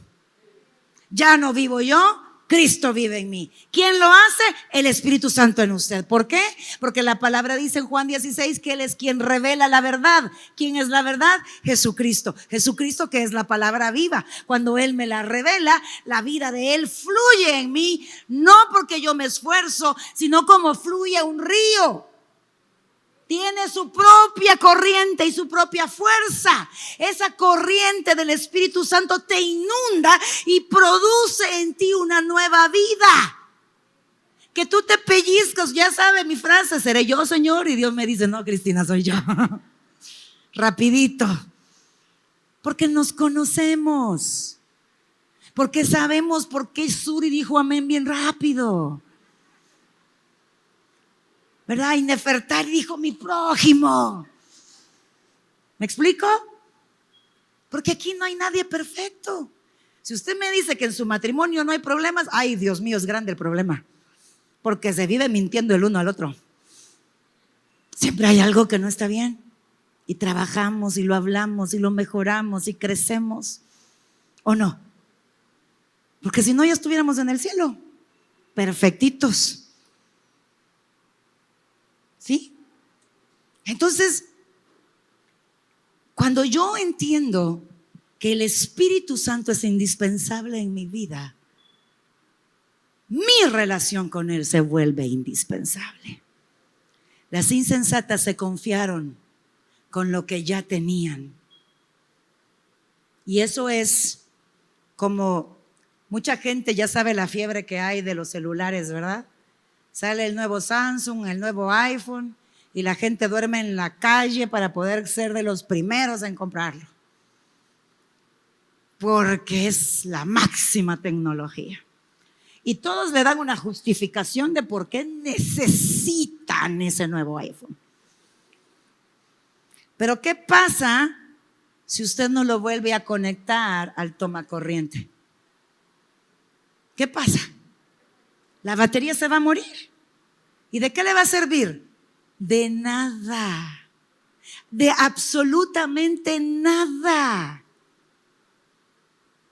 Ya no vivo yo, Cristo vive en mí. ¿Quién lo hace? El Espíritu Santo en usted. ¿Por qué? Porque la palabra dice en Juan 16 que Él es quien revela la verdad. ¿Quién es la verdad? Jesucristo. Jesucristo, que es la palabra viva. Cuando Él me la revela, la vida de Él fluye en mí, no porque yo me esfuerzo, sino como fluye un río. Tiene su propia corriente y su propia fuerza. Esa corriente del Espíritu Santo te inunda y produce en ti una nueva vida. Que tú te pellizcas, ya sabe mi frase, seré yo, Señor. Y Dios me dice, no, Cristina, soy yo. Rapidito. Porque nos conocemos. Porque sabemos por qué Suri dijo amén bien rápido. ¿Verdad? Y Nefertari dijo mi prójimo. ¿Me explico? Porque aquí no hay nadie perfecto. Si usted me dice que en su matrimonio no hay problemas, ay, Dios mío, es grande el problema. Porque se vive mintiendo el uno al otro. Siempre hay algo que no está bien. Y trabajamos y lo hablamos y lo mejoramos y crecemos. ¿O no? Porque si no, ya estuviéramos en el cielo. Perfectitos. ¿Sí? Entonces, cuando yo entiendo que el Espíritu Santo es indispensable en mi vida, mi relación con Él se vuelve indispensable. Las insensatas se confiaron con lo que ya tenían. Y eso es como mucha gente ya sabe la fiebre que hay de los celulares, ¿verdad? Sale el nuevo Samsung, el nuevo iPhone, y la gente duerme en la calle para poder ser de los primeros en comprarlo, porque es la máxima tecnología. Y todos le dan una justificación de por qué necesitan ese nuevo iPhone. Pero ¿qué pasa si usted no lo vuelve a conectar al tomacorriente? ¿Qué pasa? La batería se va a morir. ¿Y de qué le va a servir? De nada. De absolutamente nada.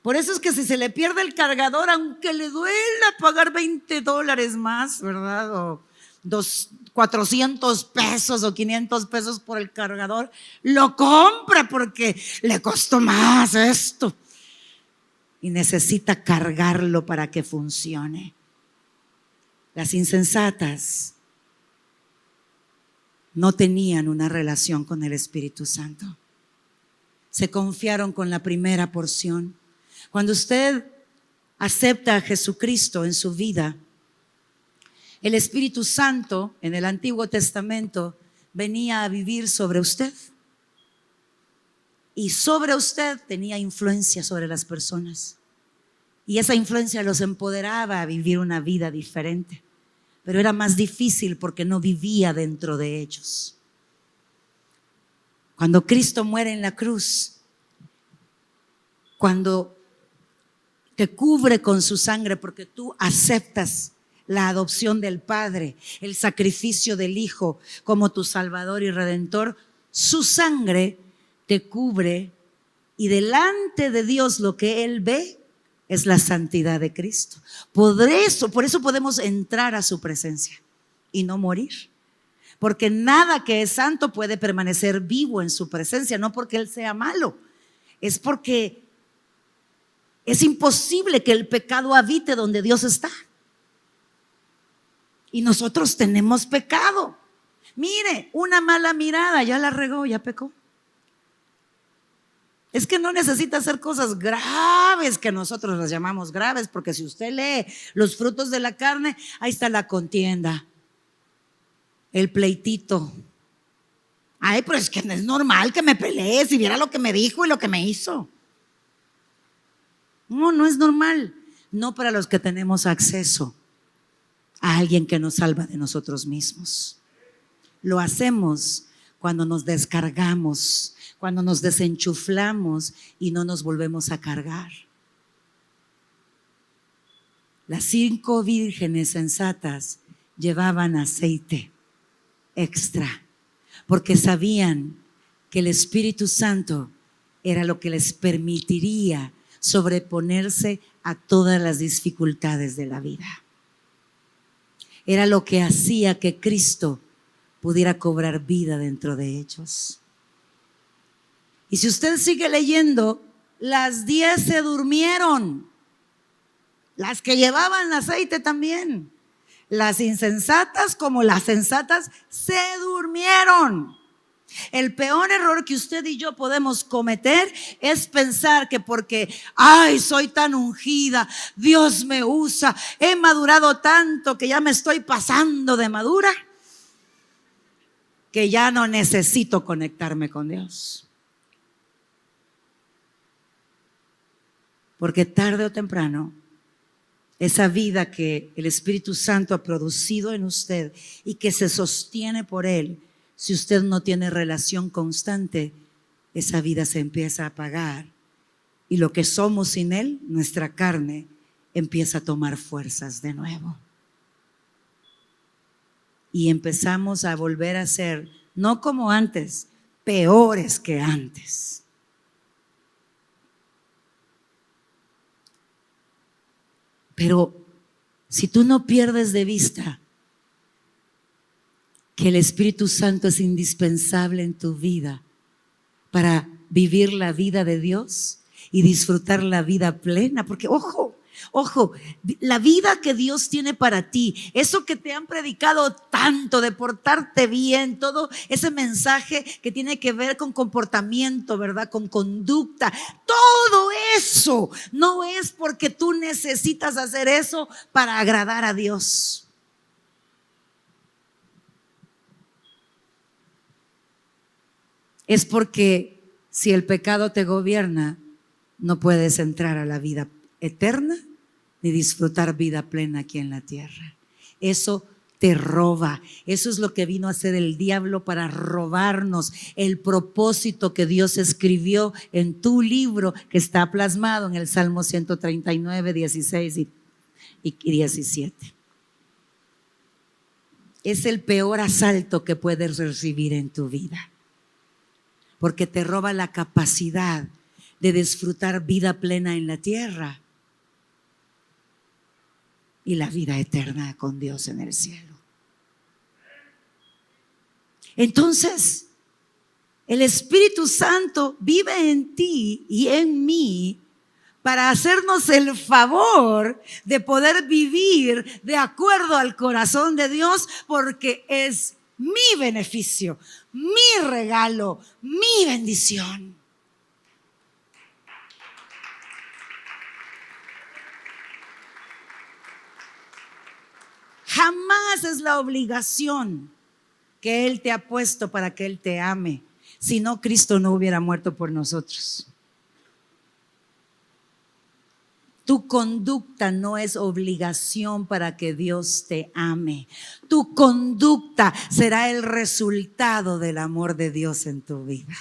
Por eso es que si se le pierde el cargador, aunque le duela pagar $20 más, ¿verdad? O 400 pesos o 500 pesos por el cargador, lo compra porque le costó más esto. Y necesita cargarlo para que funcione. Las insensatas no tenían una relación con el Espíritu Santo. Se confiaron con la primera porción. Cuando usted acepta a Jesucristo en su vida, el Espíritu Santo en el Antiguo Testamento venía a vivir sobre usted. Y sobre usted tenía influencia sobre las personas. Y esa influencia los empoderaba a vivir una vida diferente. Pero era más difícil porque no vivía dentro de ellos. Cuando Cristo muere en la cruz, cuando te cubre con su sangre porque tú aceptas la adopción del Padre, el sacrificio del Hijo como tu Salvador y Redentor, su sangre te cubre y delante de Dios lo que Él ve es la santidad de Cristo. Por eso podemos entrar a su presencia y no morir. Porque nada que es santo puede permanecer vivo en su presencia, no porque Él sea malo, es porque es imposible que el pecado habite donde Dios está. Y nosotros tenemos pecado. Mire, una mala mirada, ya la regó, ya pecó. Es que no necesita hacer cosas graves que nosotros las llamamos graves, porque si usted lee los frutos de la carne, ahí está la contienda, el pleitito. Ay, pero es que no es normal que me pelee si viera lo que me dijo y lo que me hizo. No, no es normal. No para los que tenemos acceso a alguien que nos salva de nosotros mismos. Lo hacemos cuando nos descargamos, cuando nos desenchuflamos y no nos volvemos a cargar. Las 5 vírgenes sensatas llevaban aceite extra porque sabían que el Espíritu Santo era lo que les permitiría sobreponerse a todas las dificultades de la vida. Era lo que hacía que Cristo pudiera cobrar vida dentro de ellos. Y si usted sigue leyendo, las 10 se durmieron. Las que llevaban aceite también. Las insensatas como las sensatas se durmieron. El peor error que usted y yo podemos cometer es pensar que porque, ay, soy tan ungida, Dios me usa, he madurado tanto que ya me estoy pasando de madura, que ya no necesito conectarme con Dios. Porque tarde o temprano, esa vida que el Espíritu Santo ha producido en usted y que se sostiene por Él, si usted no tiene relación constante, esa vida se empieza a apagar. Y lo que somos sin Él, nuestra carne, empieza a tomar fuerzas de nuevo. Y empezamos a volver a ser, no como antes, peores que antes. Pero si tú no pierdes de vista que el Espíritu Santo es indispensable en tu vida para vivir la vida de Dios y disfrutar la vida plena, porque ojo, la vida que Dios tiene para ti, eso que te han predicado tanto de portarte bien, todo ese mensaje que tiene que ver con comportamiento, ¿verdad? Con conducta, todo eso no es porque tú necesitas hacer eso para agradar a Dios. es porque si el pecado te gobierna, no puedes entrar a la vida eterna ni disfrutar vida plena aquí en la tierra. Eso te roba. Eso es lo que vino a hacer el diablo, para robarnos el propósito que Dios escribió en tu libro, que está plasmado en el Salmo 139, 16 y 17. Es el peor asalto que puedes recibir en tu vida, porque te roba la capacidad de disfrutar vida plena en la tierra y la vida eterna con Dios en el cielo. Entonces, el Espíritu Santo vive en ti y en mí para hacernos el favor de poder vivir de acuerdo al corazón de Dios, porque es mi beneficio, mi regalo, mi bendición. Jamás es la obligación que Él te ha puesto para que Él te ame. Si no, Cristo no hubiera muerto por nosotros. Tu conducta no es obligación para que Dios te ame. Tu conducta será el resultado del amor de Dios en tu vida.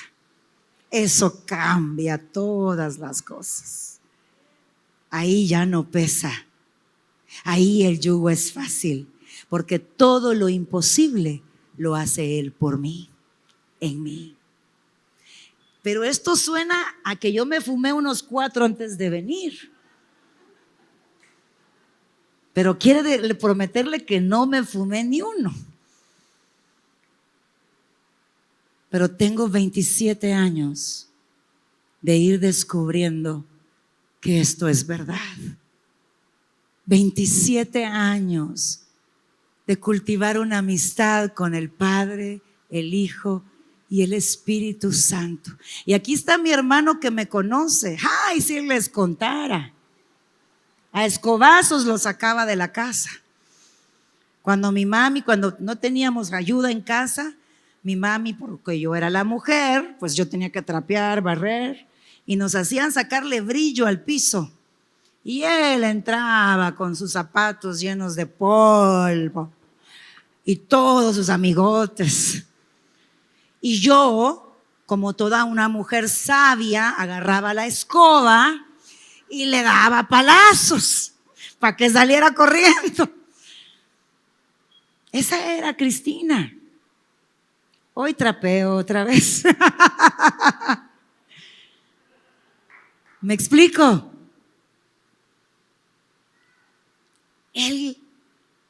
Eso cambia todas las cosas. Ahí ya no pesa. Ahí el yugo es fácil, porque todo lo imposible lo hace Él por mí, en mí. Pero esto suena a que yo me fumé unos 4 antes de venir. Pero quiere prometerle que no me fumé ni uno. Pero tengo 27 años de ir descubriendo que esto es verdad. 27 años de cultivar una amistad con el Padre, el Hijo y el Espíritu Santo. Y aquí está mi hermano que me conoce. ¡Ay, si les contara! A escobazos lo sacaba de la casa. Cuando no teníamos ayuda en casa, mi mami, porque yo era la mujer, pues yo tenía que trapear, barrer, y nos hacían sacarle brillo al piso. Y él entraba con sus zapatos llenos de polvo y todos sus amigotes. Y yo, como toda una mujer sabia, agarraba la escoba y le daba palazos para que saliera corriendo. Esa era Cristina. Hoy trapeo otra vez. ¿Me explico?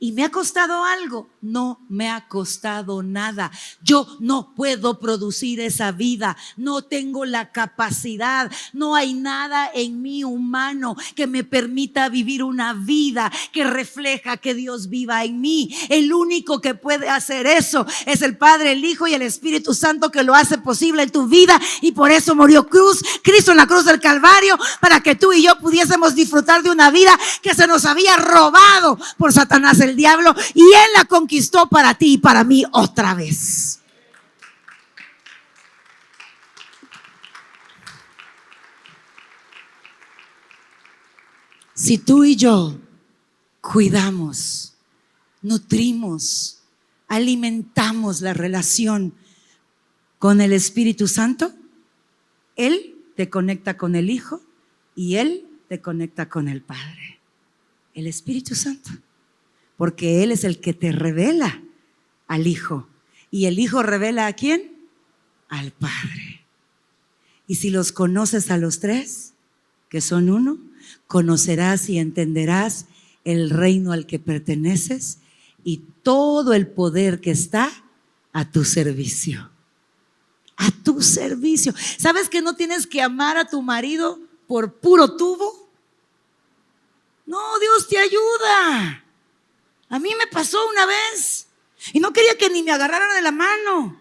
¿Y me ha costado algo? No me ha costado nada. Yo no puedo producir esa vida. No tengo la capacidad. No hay nada en mí humano que me permita vivir una vida que refleja que Dios viva en mí. El único que puede hacer eso es el Padre, el Hijo y el Espíritu Santo, que lo hace posible en tu vida. Y por eso murió Cristo en la cruz del Calvario, para que tú y yo pudiésemos disfrutar de una vida que se nos había robado por Satanás, el diablo, y Él la conquistó para ti y para mí otra vez. Si tú y yo cuidamos, nutrimos, alimentamos la relación con el Espíritu Santo, Él te conecta con el Hijo y Él te conecta con el Padre, el Espíritu Santo. Porque Él es el que te revela al Hijo. ¿Y el Hijo revela a quién? Al Padre. Y si los conoces a los tres, que son uno, conocerás y entenderás el reino al que perteneces y todo el poder que está a tu servicio. A tu servicio. ¿Sabes que no tienes que amar a tu marido por puro tubo? No, Dios te ayuda. A mí me pasó una vez y no quería que ni me agarraran de la mano.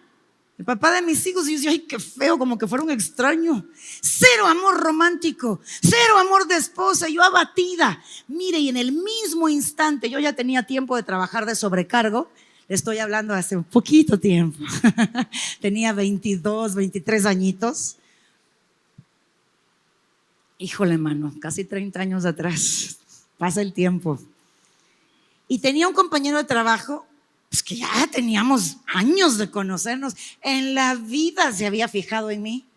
El papá de mis hijos, y yo decía, ay, qué feo, como que fuera un extraño. Cero amor romántico, cero amor de esposa, yo abatida. Mire, y en el mismo instante, yo ya tenía tiempo de trabajar de sobrecargo, Estoy hablando hace un poquito tiempo. Tenía 22, 23 añitos. Híjole, hermano, casi 30 años atrás. Pasa el tiempo. Y tenía un compañero de trabajo, pues que ya teníamos años de conocernos. En la vida se había fijado en mí.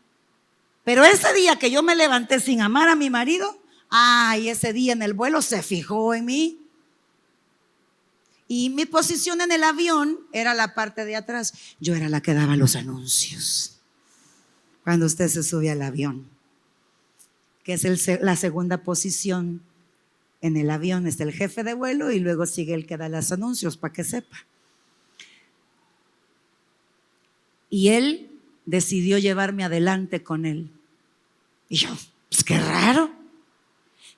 Pero ese día que yo me levanté sin amar a mi marido, ay, ese día en el vuelo se fijó en mí. Y mi posición en el avión era la parte de atrás. Yo era la que daba los anuncios cuando usted se sube al avión, que es la segunda posición en el avión. Está el jefe de vuelo y luego sigue el que da los anuncios, para que sepa. Y él decidió llevarme adelante con él. Y yo, pues qué raro.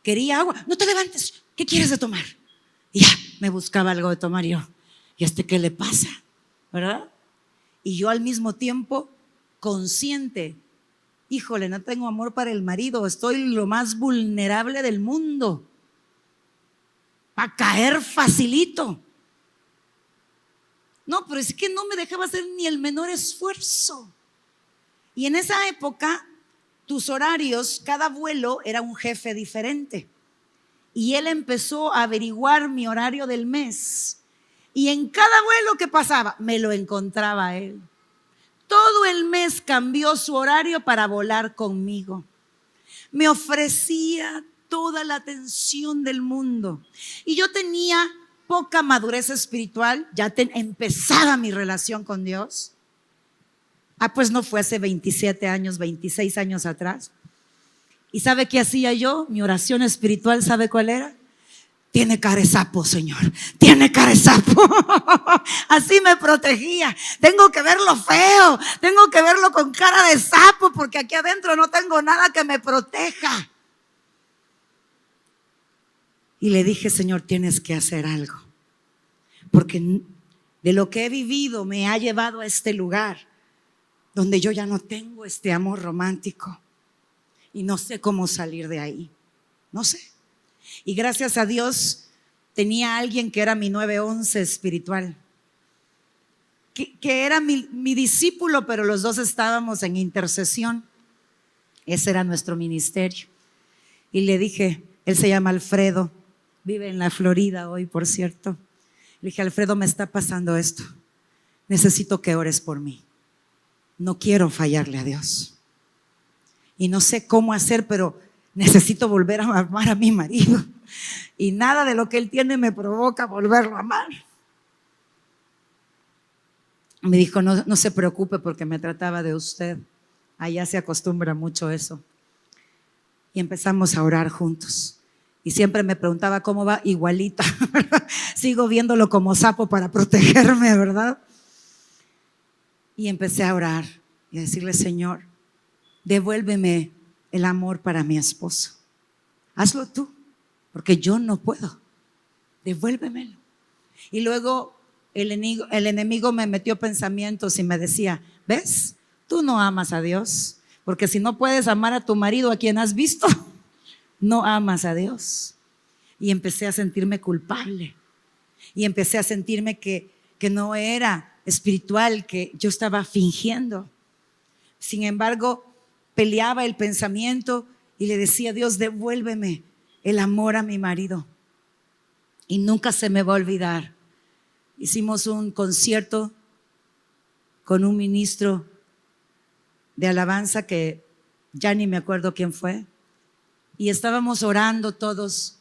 Quería agua. No te levantes. ¿Qué quieres de tomar? Y ya, me buscaba algo de tomar. Y yo, ¿y qué le pasa? ¿Verdad? Y yo al mismo tiempo consciente. Híjole, no tengo amor para el marido. Estoy lo más vulnerable del mundo. Para caer facilito. No, pero es que no me dejaba hacer ni el menor esfuerzo. Y en esa época, tus horarios, cada vuelo era un jefe diferente. Y él empezó a averiguar mi horario del mes. Y en cada vuelo que pasaba, me lo encontraba a él. Todo el mes cambió su horario para volar conmigo. Me ofrecía toda la atención del mundo. Y yo tenía poca madurez espiritual, ya empezaba mi relación con Dios. Pues no fue hace 27 años, 26 años atrás. ¿Y sabe qué hacía yo? Mi oración espiritual, ¿sabe cuál era? Tiene cara de sapo, Señor. Tiene cara de sapo. Así me protegía. Tengo que verlo feo. Tengo que verlo con cara de sapo porque aquí adentro no tengo nada que me proteja. Y le dije, Señor, tienes que hacer algo. Porque de lo que he vivido me ha llevado a este lugar donde yo ya no tengo este amor romántico. Y no sé cómo salir de ahí. No sé. Y gracias a Dios tenía alguien que era mi 911 espiritual. Que era mi discípulo, pero los dos estábamos en intercesión. Ese era nuestro ministerio. Y le dije, él se llama Alfredo, vive en la Florida hoy, por cierto. Le dije, Alfredo, me está pasando esto. Necesito que ores por mí. No quiero fallarle a Dios. Y no sé cómo hacer, pero necesito volver a amar a mi marido. Y nada de lo que él tiene me provoca volverlo a amar. Me dijo, no se preocupe porque me trataba de usted. Allá se acostumbra mucho eso. Y empezamos a orar juntos. Y siempre me preguntaba cómo va, igualita. Sigo viéndolo como sapo para protegerme, ¿verdad? Y empecé a orar y a decirle, Señor, devuélveme el amor para mi esposo. Hazlo tú, porque yo no puedo. Devuélvemelo. Y luego el enemigo me metió pensamientos y me decía, ¿ves? Tú no amas a Dios, porque si no puedes amar a tu marido, a quien has visto, no amas a Dios. Y empecé a sentirme culpable. Y empecé a sentirme que no era espiritual, que yo estaba fingiendo. Sin embargo, peleaba el pensamiento y le decía a Dios, devuélveme el amor a mi marido. Y nunca se me va a olvidar. Hicimos un concierto con un ministro de alabanza que ya ni me acuerdo quién fue. Y estábamos orando todos,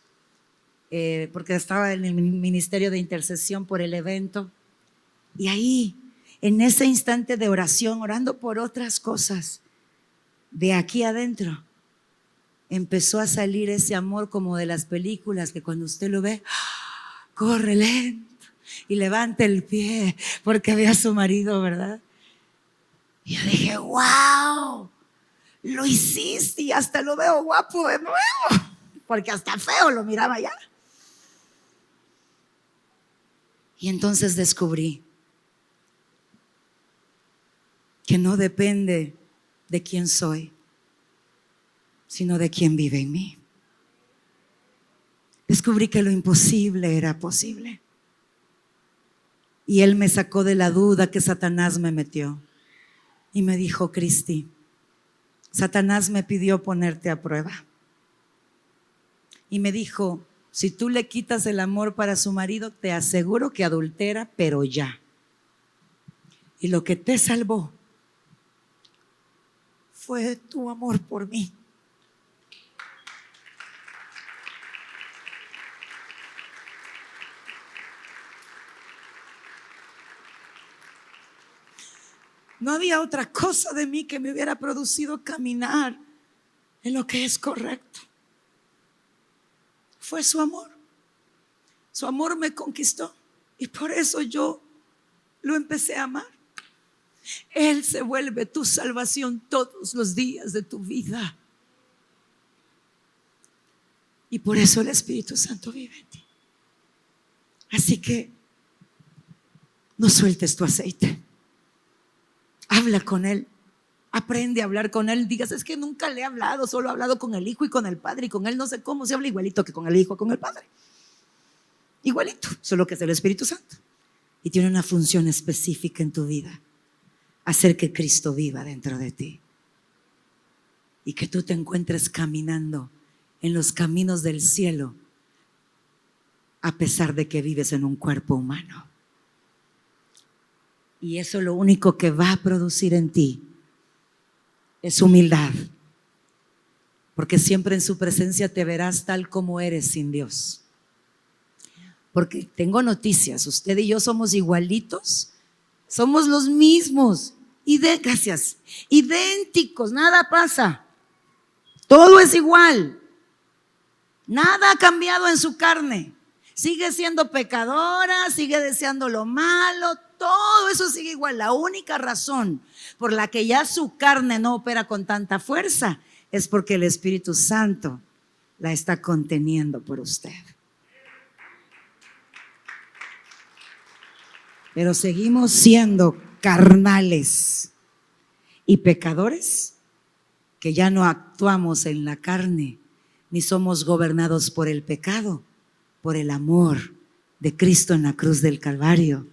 porque estaba en el ministerio de intercesión por el evento. Y ahí, en ese instante de oración, orando por otras cosas, de aquí adentro, empezó a salir ese amor como de las películas, que cuando usted lo ve, corre lento y levanta el pie porque ve a su marido, ¿verdad? Y yo dije, wow, lo hiciste y hasta lo veo guapo de nuevo, porque hasta feo lo miraba ya. Y entonces descubrí que no depende de quién soy, sino de quién vive en mí. Descubrí que lo imposible era posible. Y Él me sacó de la duda que Satanás me metió. Y me dijo: Cristi, Satanás me pidió ponerte a prueba. Y me dijo: si tú le quitas el amor para su marido, te aseguro que adultera, pero ya. Y lo que te salvó fue tu amor por mí. No había otra cosa de mí que me hubiera producido caminar en lo que es correcto. Fue su amor. Su amor me conquistó y por eso yo lo empecé a amar. Él se vuelve tu salvación todos los días de tu vida. Y por eso el Espíritu Santo vive en ti. Así que no sueltes tu aceite. Habla con Él. Aprende a hablar con Él. Digas: es que nunca le he hablado, solo he hablado con el Hijo y con el Padre, y con Él no sé cómo. Se habla igualito que con el Hijo, con el Padre. Igualito, solo que es el Espíritu Santo. Y tiene una función específica en tu vida: hacer que Cristo viva dentro de ti. Y que tú te encuentres caminando en los caminos del cielo, a pesar de que vives en un cuerpo humano. Y eso lo único que va a producir en ti es humildad, porque siempre en su presencia te verás tal como eres sin Dios. Porque tengo noticias: usted y yo somos igualitos, somos los mismos, gracias, idénticos, nada pasa, todo es igual, nada ha cambiado en su carne. Sigue siendo pecadora, sigue deseando lo malo, todo eso sigue igual. La única razón por la que ya su carne no opera con tanta fuerza es porque el Espíritu Santo la está conteniendo por usted. Pero seguimos siendo carnales y pecadores, que ya no actuamos en la carne, ni somos gobernados por el pecado, por el amor de Cristo en la cruz del Calvario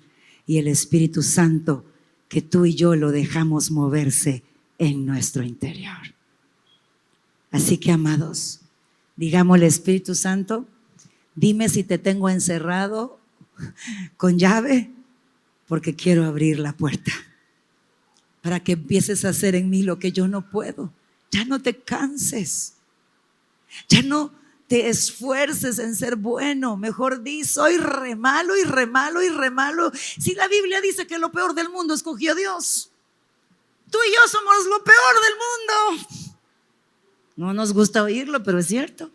y el Espíritu Santo, que tú y yo lo dejamos moverse en nuestro interior. Así que, amados, digámosle: Espíritu Santo, dime si te tengo encerrado con llave, porque quiero abrir la puerta para que empieces a hacer en mí lo que yo no puedo. Ya no te canses, ya no te esfuerces en ser bueno. Mejor di: soy re malo y re malo y re malo. Si la Biblia dice que lo peor del mundo escogió Dios, tú y yo somos lo peor del mundo. No nos gusta oírlo, pero es cierto.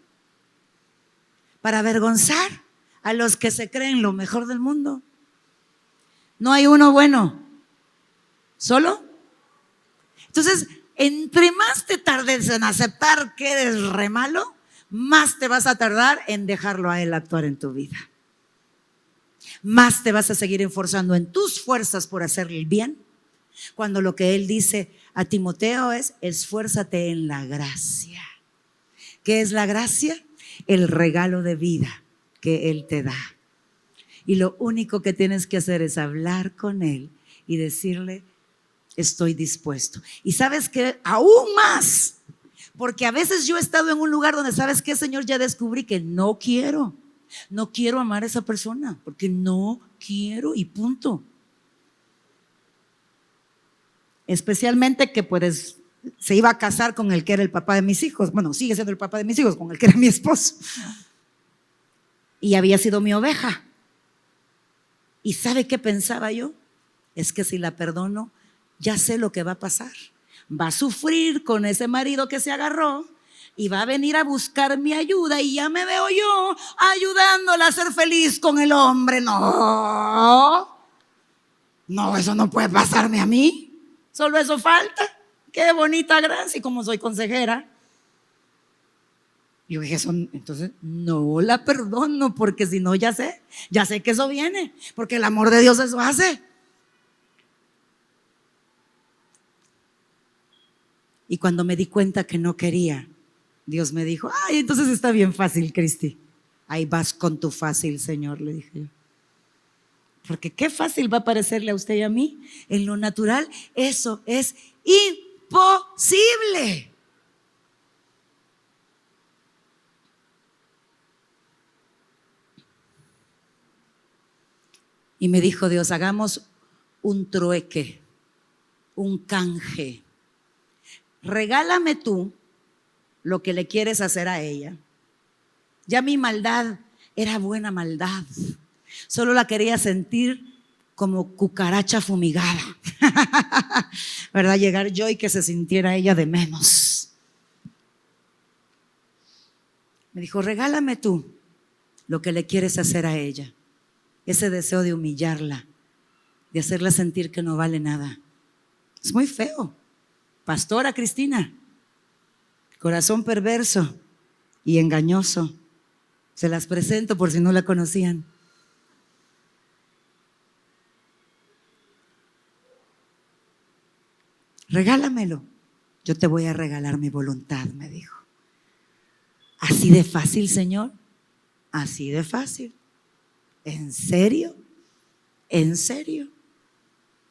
Para avergonzar a los que se creen lo mejor del mundo. No hay uno bueno, solo. Entonces, entre más te tardes en aceptar que eres re malo, más te vas a tardar en dejarlo a Él actuar en tu vida. Más te vas a seguir esforzando en tus fuerzas por hacer el bien, cuando lo que Él dice a Timoteo es: esfuérzate en la gracia. ¿Qué es la gracia? El regalo de vida que Él te da. Y lo único que tienes que hacer es hablar con Él y decirle: estoy dispuesto. Y sabes que aún más, porque a veces yo he estado en un lugar donde, ¿sabes qué, Señor? Ya descubrí que no quiero amar a esa persona, porque no quiero y punto. Especialmente que pues se iba a casar con el que era el papá de mis hijos. Bueno, sigue siendo el papá de mis hijos, con el que era mi esposo. Y había sido mi oveja. ¿Y sabe qué pensaba yo? Es que si la perdono, ya sé lo que va a pasar. Va a sufrir con ese marido que se agarró y va a venir a buscar mi ayuda, y ya me veo yo ayudándola a ser feliz con el hombre. No, eso no puede pasarme a mí. Solo eso falta. Qué bonita gracia. Y como soy consejera, yo dije: entonces no la perdono, porque si no, ya sé que eso viene, porque el amor de Dios eso hace. Y cuando me di cuenta que no quería, Dios me dijo: ay, entonces está bien fácil, Cristi. Ahí vas con tu fácil, Señor, le dije yo. Porque qué fácil va a parecerle a usted y a mí. En lo natural, eso es imposible. Y me dijo Dios, hagamos un trueque, un canje. Regálame tú lo que le quieres hacer a ella. Ya mi maldad era buena maldad. Solo la quería sentir como cucaracha fumigada. ¿Verdad? Llegar yo y que se sintiera ella de menos. Me dijo, regálame tú lo que le quieres hacer a ella. Ese deseo de humillarla, de hacerla sentir que no vale nada. Es muy feo. Pastora Cristina, corazón perverso y engañoso. Se las presento por si no la conocían. Regálamelo. Yo te voy a regalar mi voluntad, me dijo. ¿Así de fácil, Señor? Así de fácil. ¿En serio? ¿En serio?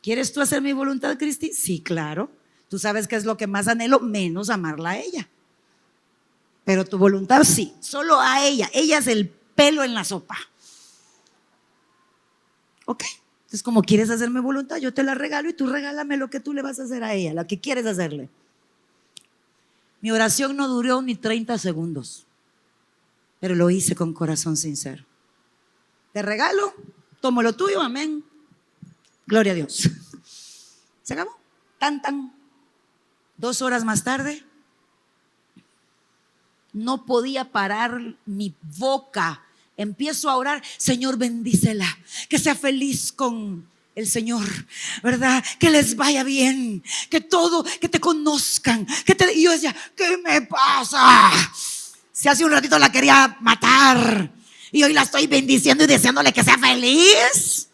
¿Quieres tú hacer mi voluntad, Cristi? Sí, claro. Tú sabes qué es lo que más anhelo, menos amarla a ella. Pero tu voluntad sí, solo a ella. Ella es el pelo en la sopa. Ok, entonces como quieres hacer mi voluntad, yo te la regalo y tú regálame lo que tú le vas a hacer a ella, lo que quieres hacerle. Mi oración no duró ni 30 segundos, pero lo hice con corazón sincero. Te regalo, tomo lo tuyo, amén. Gloria a Dios. ¿Se acabó? Tan. 2 horas más tarde, no podía parar mi boca. Empiezo a orar, Señor, bendícela, que sea feliz con el Señor, ¿verdad? Que les vaya bien, que todo, que te conozcan. Y yo decía, ¿qué me pasa? Si hace un ratito la quería matar y hoy la estoy bendiciendo y deseándole que sea feliz.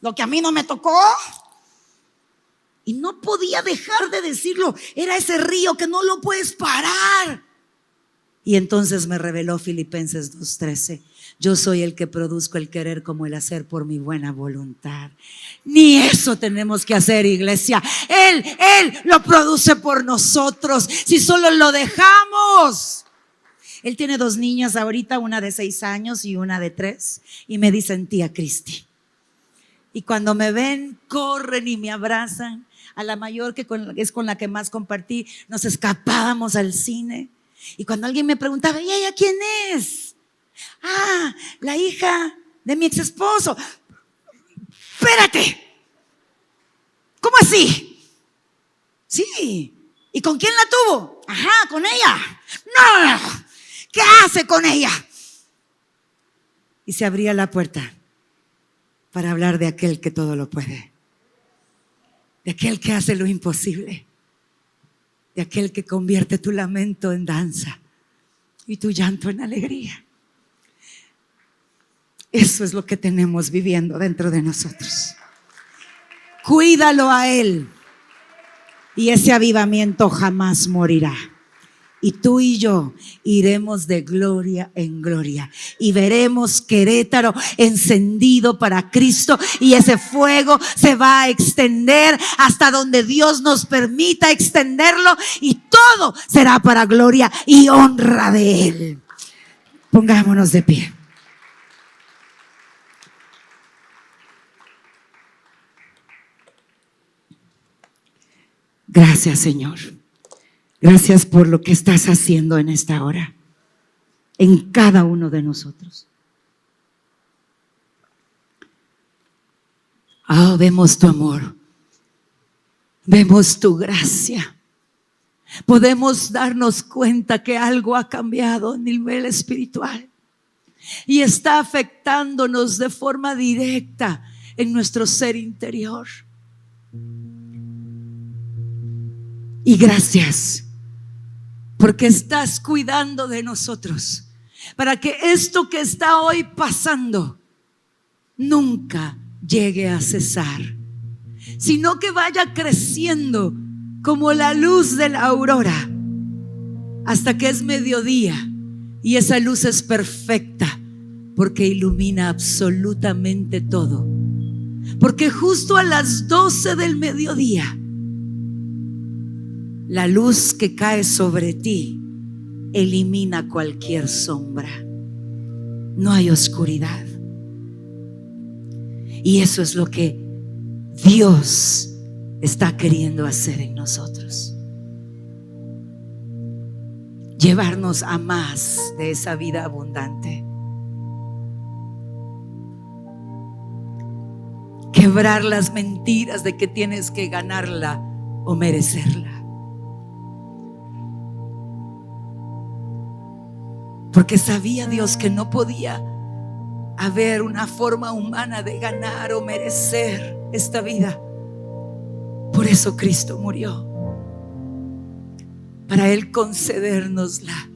Lo que a mí no me tocó. Y no podía dejar de decirlo. Era ese río que no lo puedes parar. Y entonces me reveló Filipenses 2:13. Yo soy el que produzco el querer como el hacer por mi buena voluntad. Ni eso tenemos que hacer, iglesia. Él lo produce por nosotros. Si solo lo dejamos. Él tiene 2 niñas ahorita, una de 6 años y una de 3. Y me dicen, tía Cristi. Y cuando me ven, corren y me abrazan. A la mayor, que es con la que más compartí, nos escapábamos al cine. Y cuando alguien me preguntaba, ¿y ella quién es? Ah, la hija de mi ex esposo. Espérate, ¿cómo así? Sí. ¿Y con quién la tuvo? Ajá, con ella. No, ¿qué hace con ella? Y se abría la puerta para hablar de aquel que todo lo puede, de aquel que hace lo imposible, de aquel que convierte tu lamento en danza y tu llanto en alegría. Eso es lo que tenemos viviendo dentro de nosotros. Cuídalo a Él y ese avivamiento jamás morirá. Y tú y yo iremos de gloria en gloria y veremos Querétaro encendido para Cristo, y ese fuego se va a extender hasta donde Dios nos permita extenderlo, y todo será para gloria y honra de Él. Pongámonos de pie. Gracias, Señor. Gracias por lo que estás haciendo en esta hora, en cada uno de nosotros. Vemos tu amor, vemos tu gracia. Podemos darnos cuenta que algo ha cambiado a nivel espiritual y está afectándonos de forma directa en nuestro ser interior. Y gracias, porque estás cuidando de nosotros, para que esto que está hoy pasando nunca llegue a cesar, sino que vaya creciendo como la luz de la aurora, hasta que es mediodía y esa luz es perfecta porque ilumina absolutamente todo. Porque justo a las 12 del mediodía, la luz que cae sobre ti elimina cualquier sombra. No hay oscuridad. Y eso es lo que Dios está queriendo hacer en nosotros. Llevarnos a más de esa vida abundante. Quebrar las mentiras de que tienes que ganarla o merecerla. Porque sabía Dios que no podía haber una forma humana de ganar o merecer esta vida. Por eso Cristo murió, para Él concedérnosla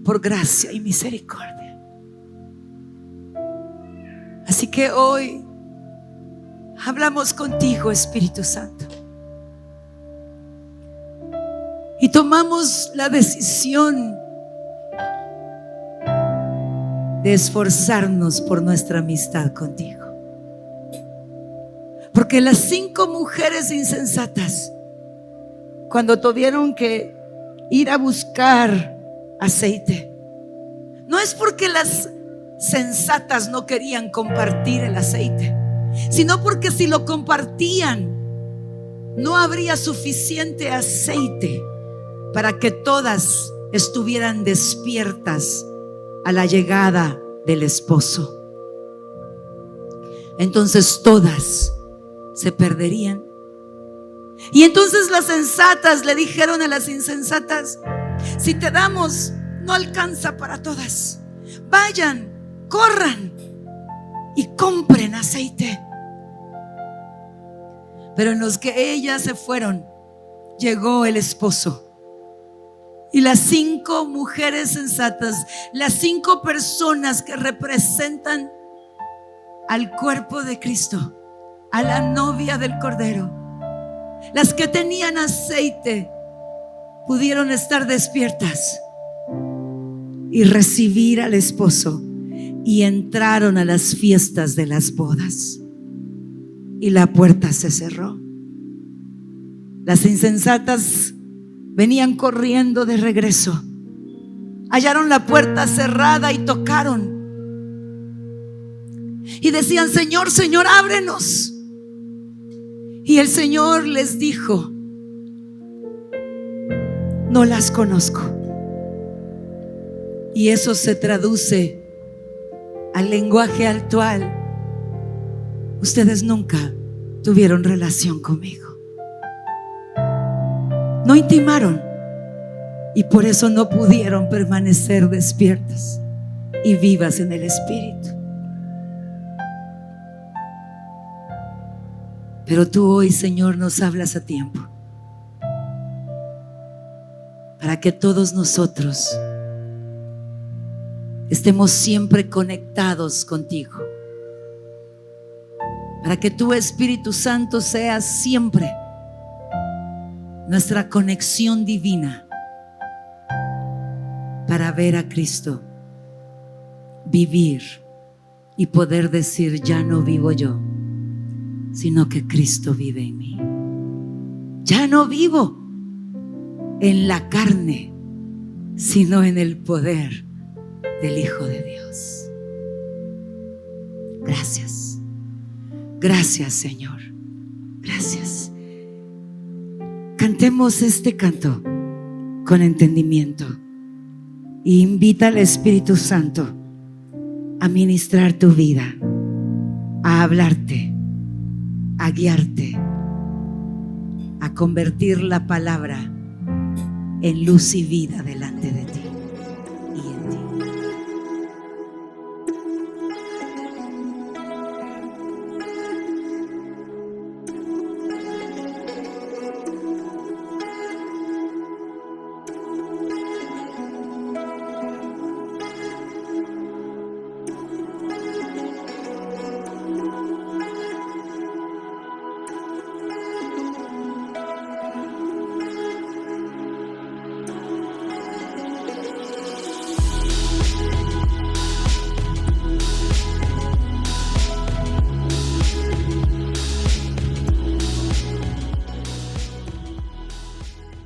por gracia y misericordia. Así que hoy hablamos contigo, Espíritu Santo, y tomamos la decisión de esforzarnos por nuestra amistad contigo. Porque las 5 mujeres insensatas, cuando tuvieron que ir a buscar aceite, no es porque las sensatas no querían compartir el aceite, sino porque si lo compartían, no habría suficiente aceite para que todas estuvieran despiertas a la llegada del esposo. Entonces todas se perderían. Y entonces las sensatas le dijeron a las insensatas: si te damos, no alcanza para todas. Vayan, corran y compren aceite. Pero en los que ellas se fueron, llegó el esposo. Y las 5 mujeres sensatas, las 5 personas que representan al cuerpo de Cristo, a la novia del Cordero, las que tenían aceite, pudieron estar despiertas y recibir al esposo, y entraron a las fiestas de las bodas, y la puerta se cerró. Las insensatas venían corriendo de regreso, hallaron la puerta cerrada y tocaron y decían: Señor, Señor, ábrenos. Y el Señor les dijo: no las conozco. Y eso se traduce al lenguaje actual: ustedes nunca tuvieron relación conmigo. No intimaron, y por eso no pudieron permanecer despiertas y vivas en el Espíritu. Pero tú hoy, Señor, nos hablas a tiempo, para que todos nosotros estemos siempre conectados contigo, para que tu Espíritu Santo sea siempre nuestra conexión divina, para ver a Cristo, vivir y poder decir: ya no vivo yo, sino que Cristo vive en mí. Ya no vivo en la carne, sino en el poder del Hijo de Dios. Gracias. Gracias, Señor. Gracias. Cantemos este canto con entendimiento y invita al Espíritu Santo a ministrar tu vida, a hablarte, a guiarte, a convertir la palabra en luz y vida delante de ti.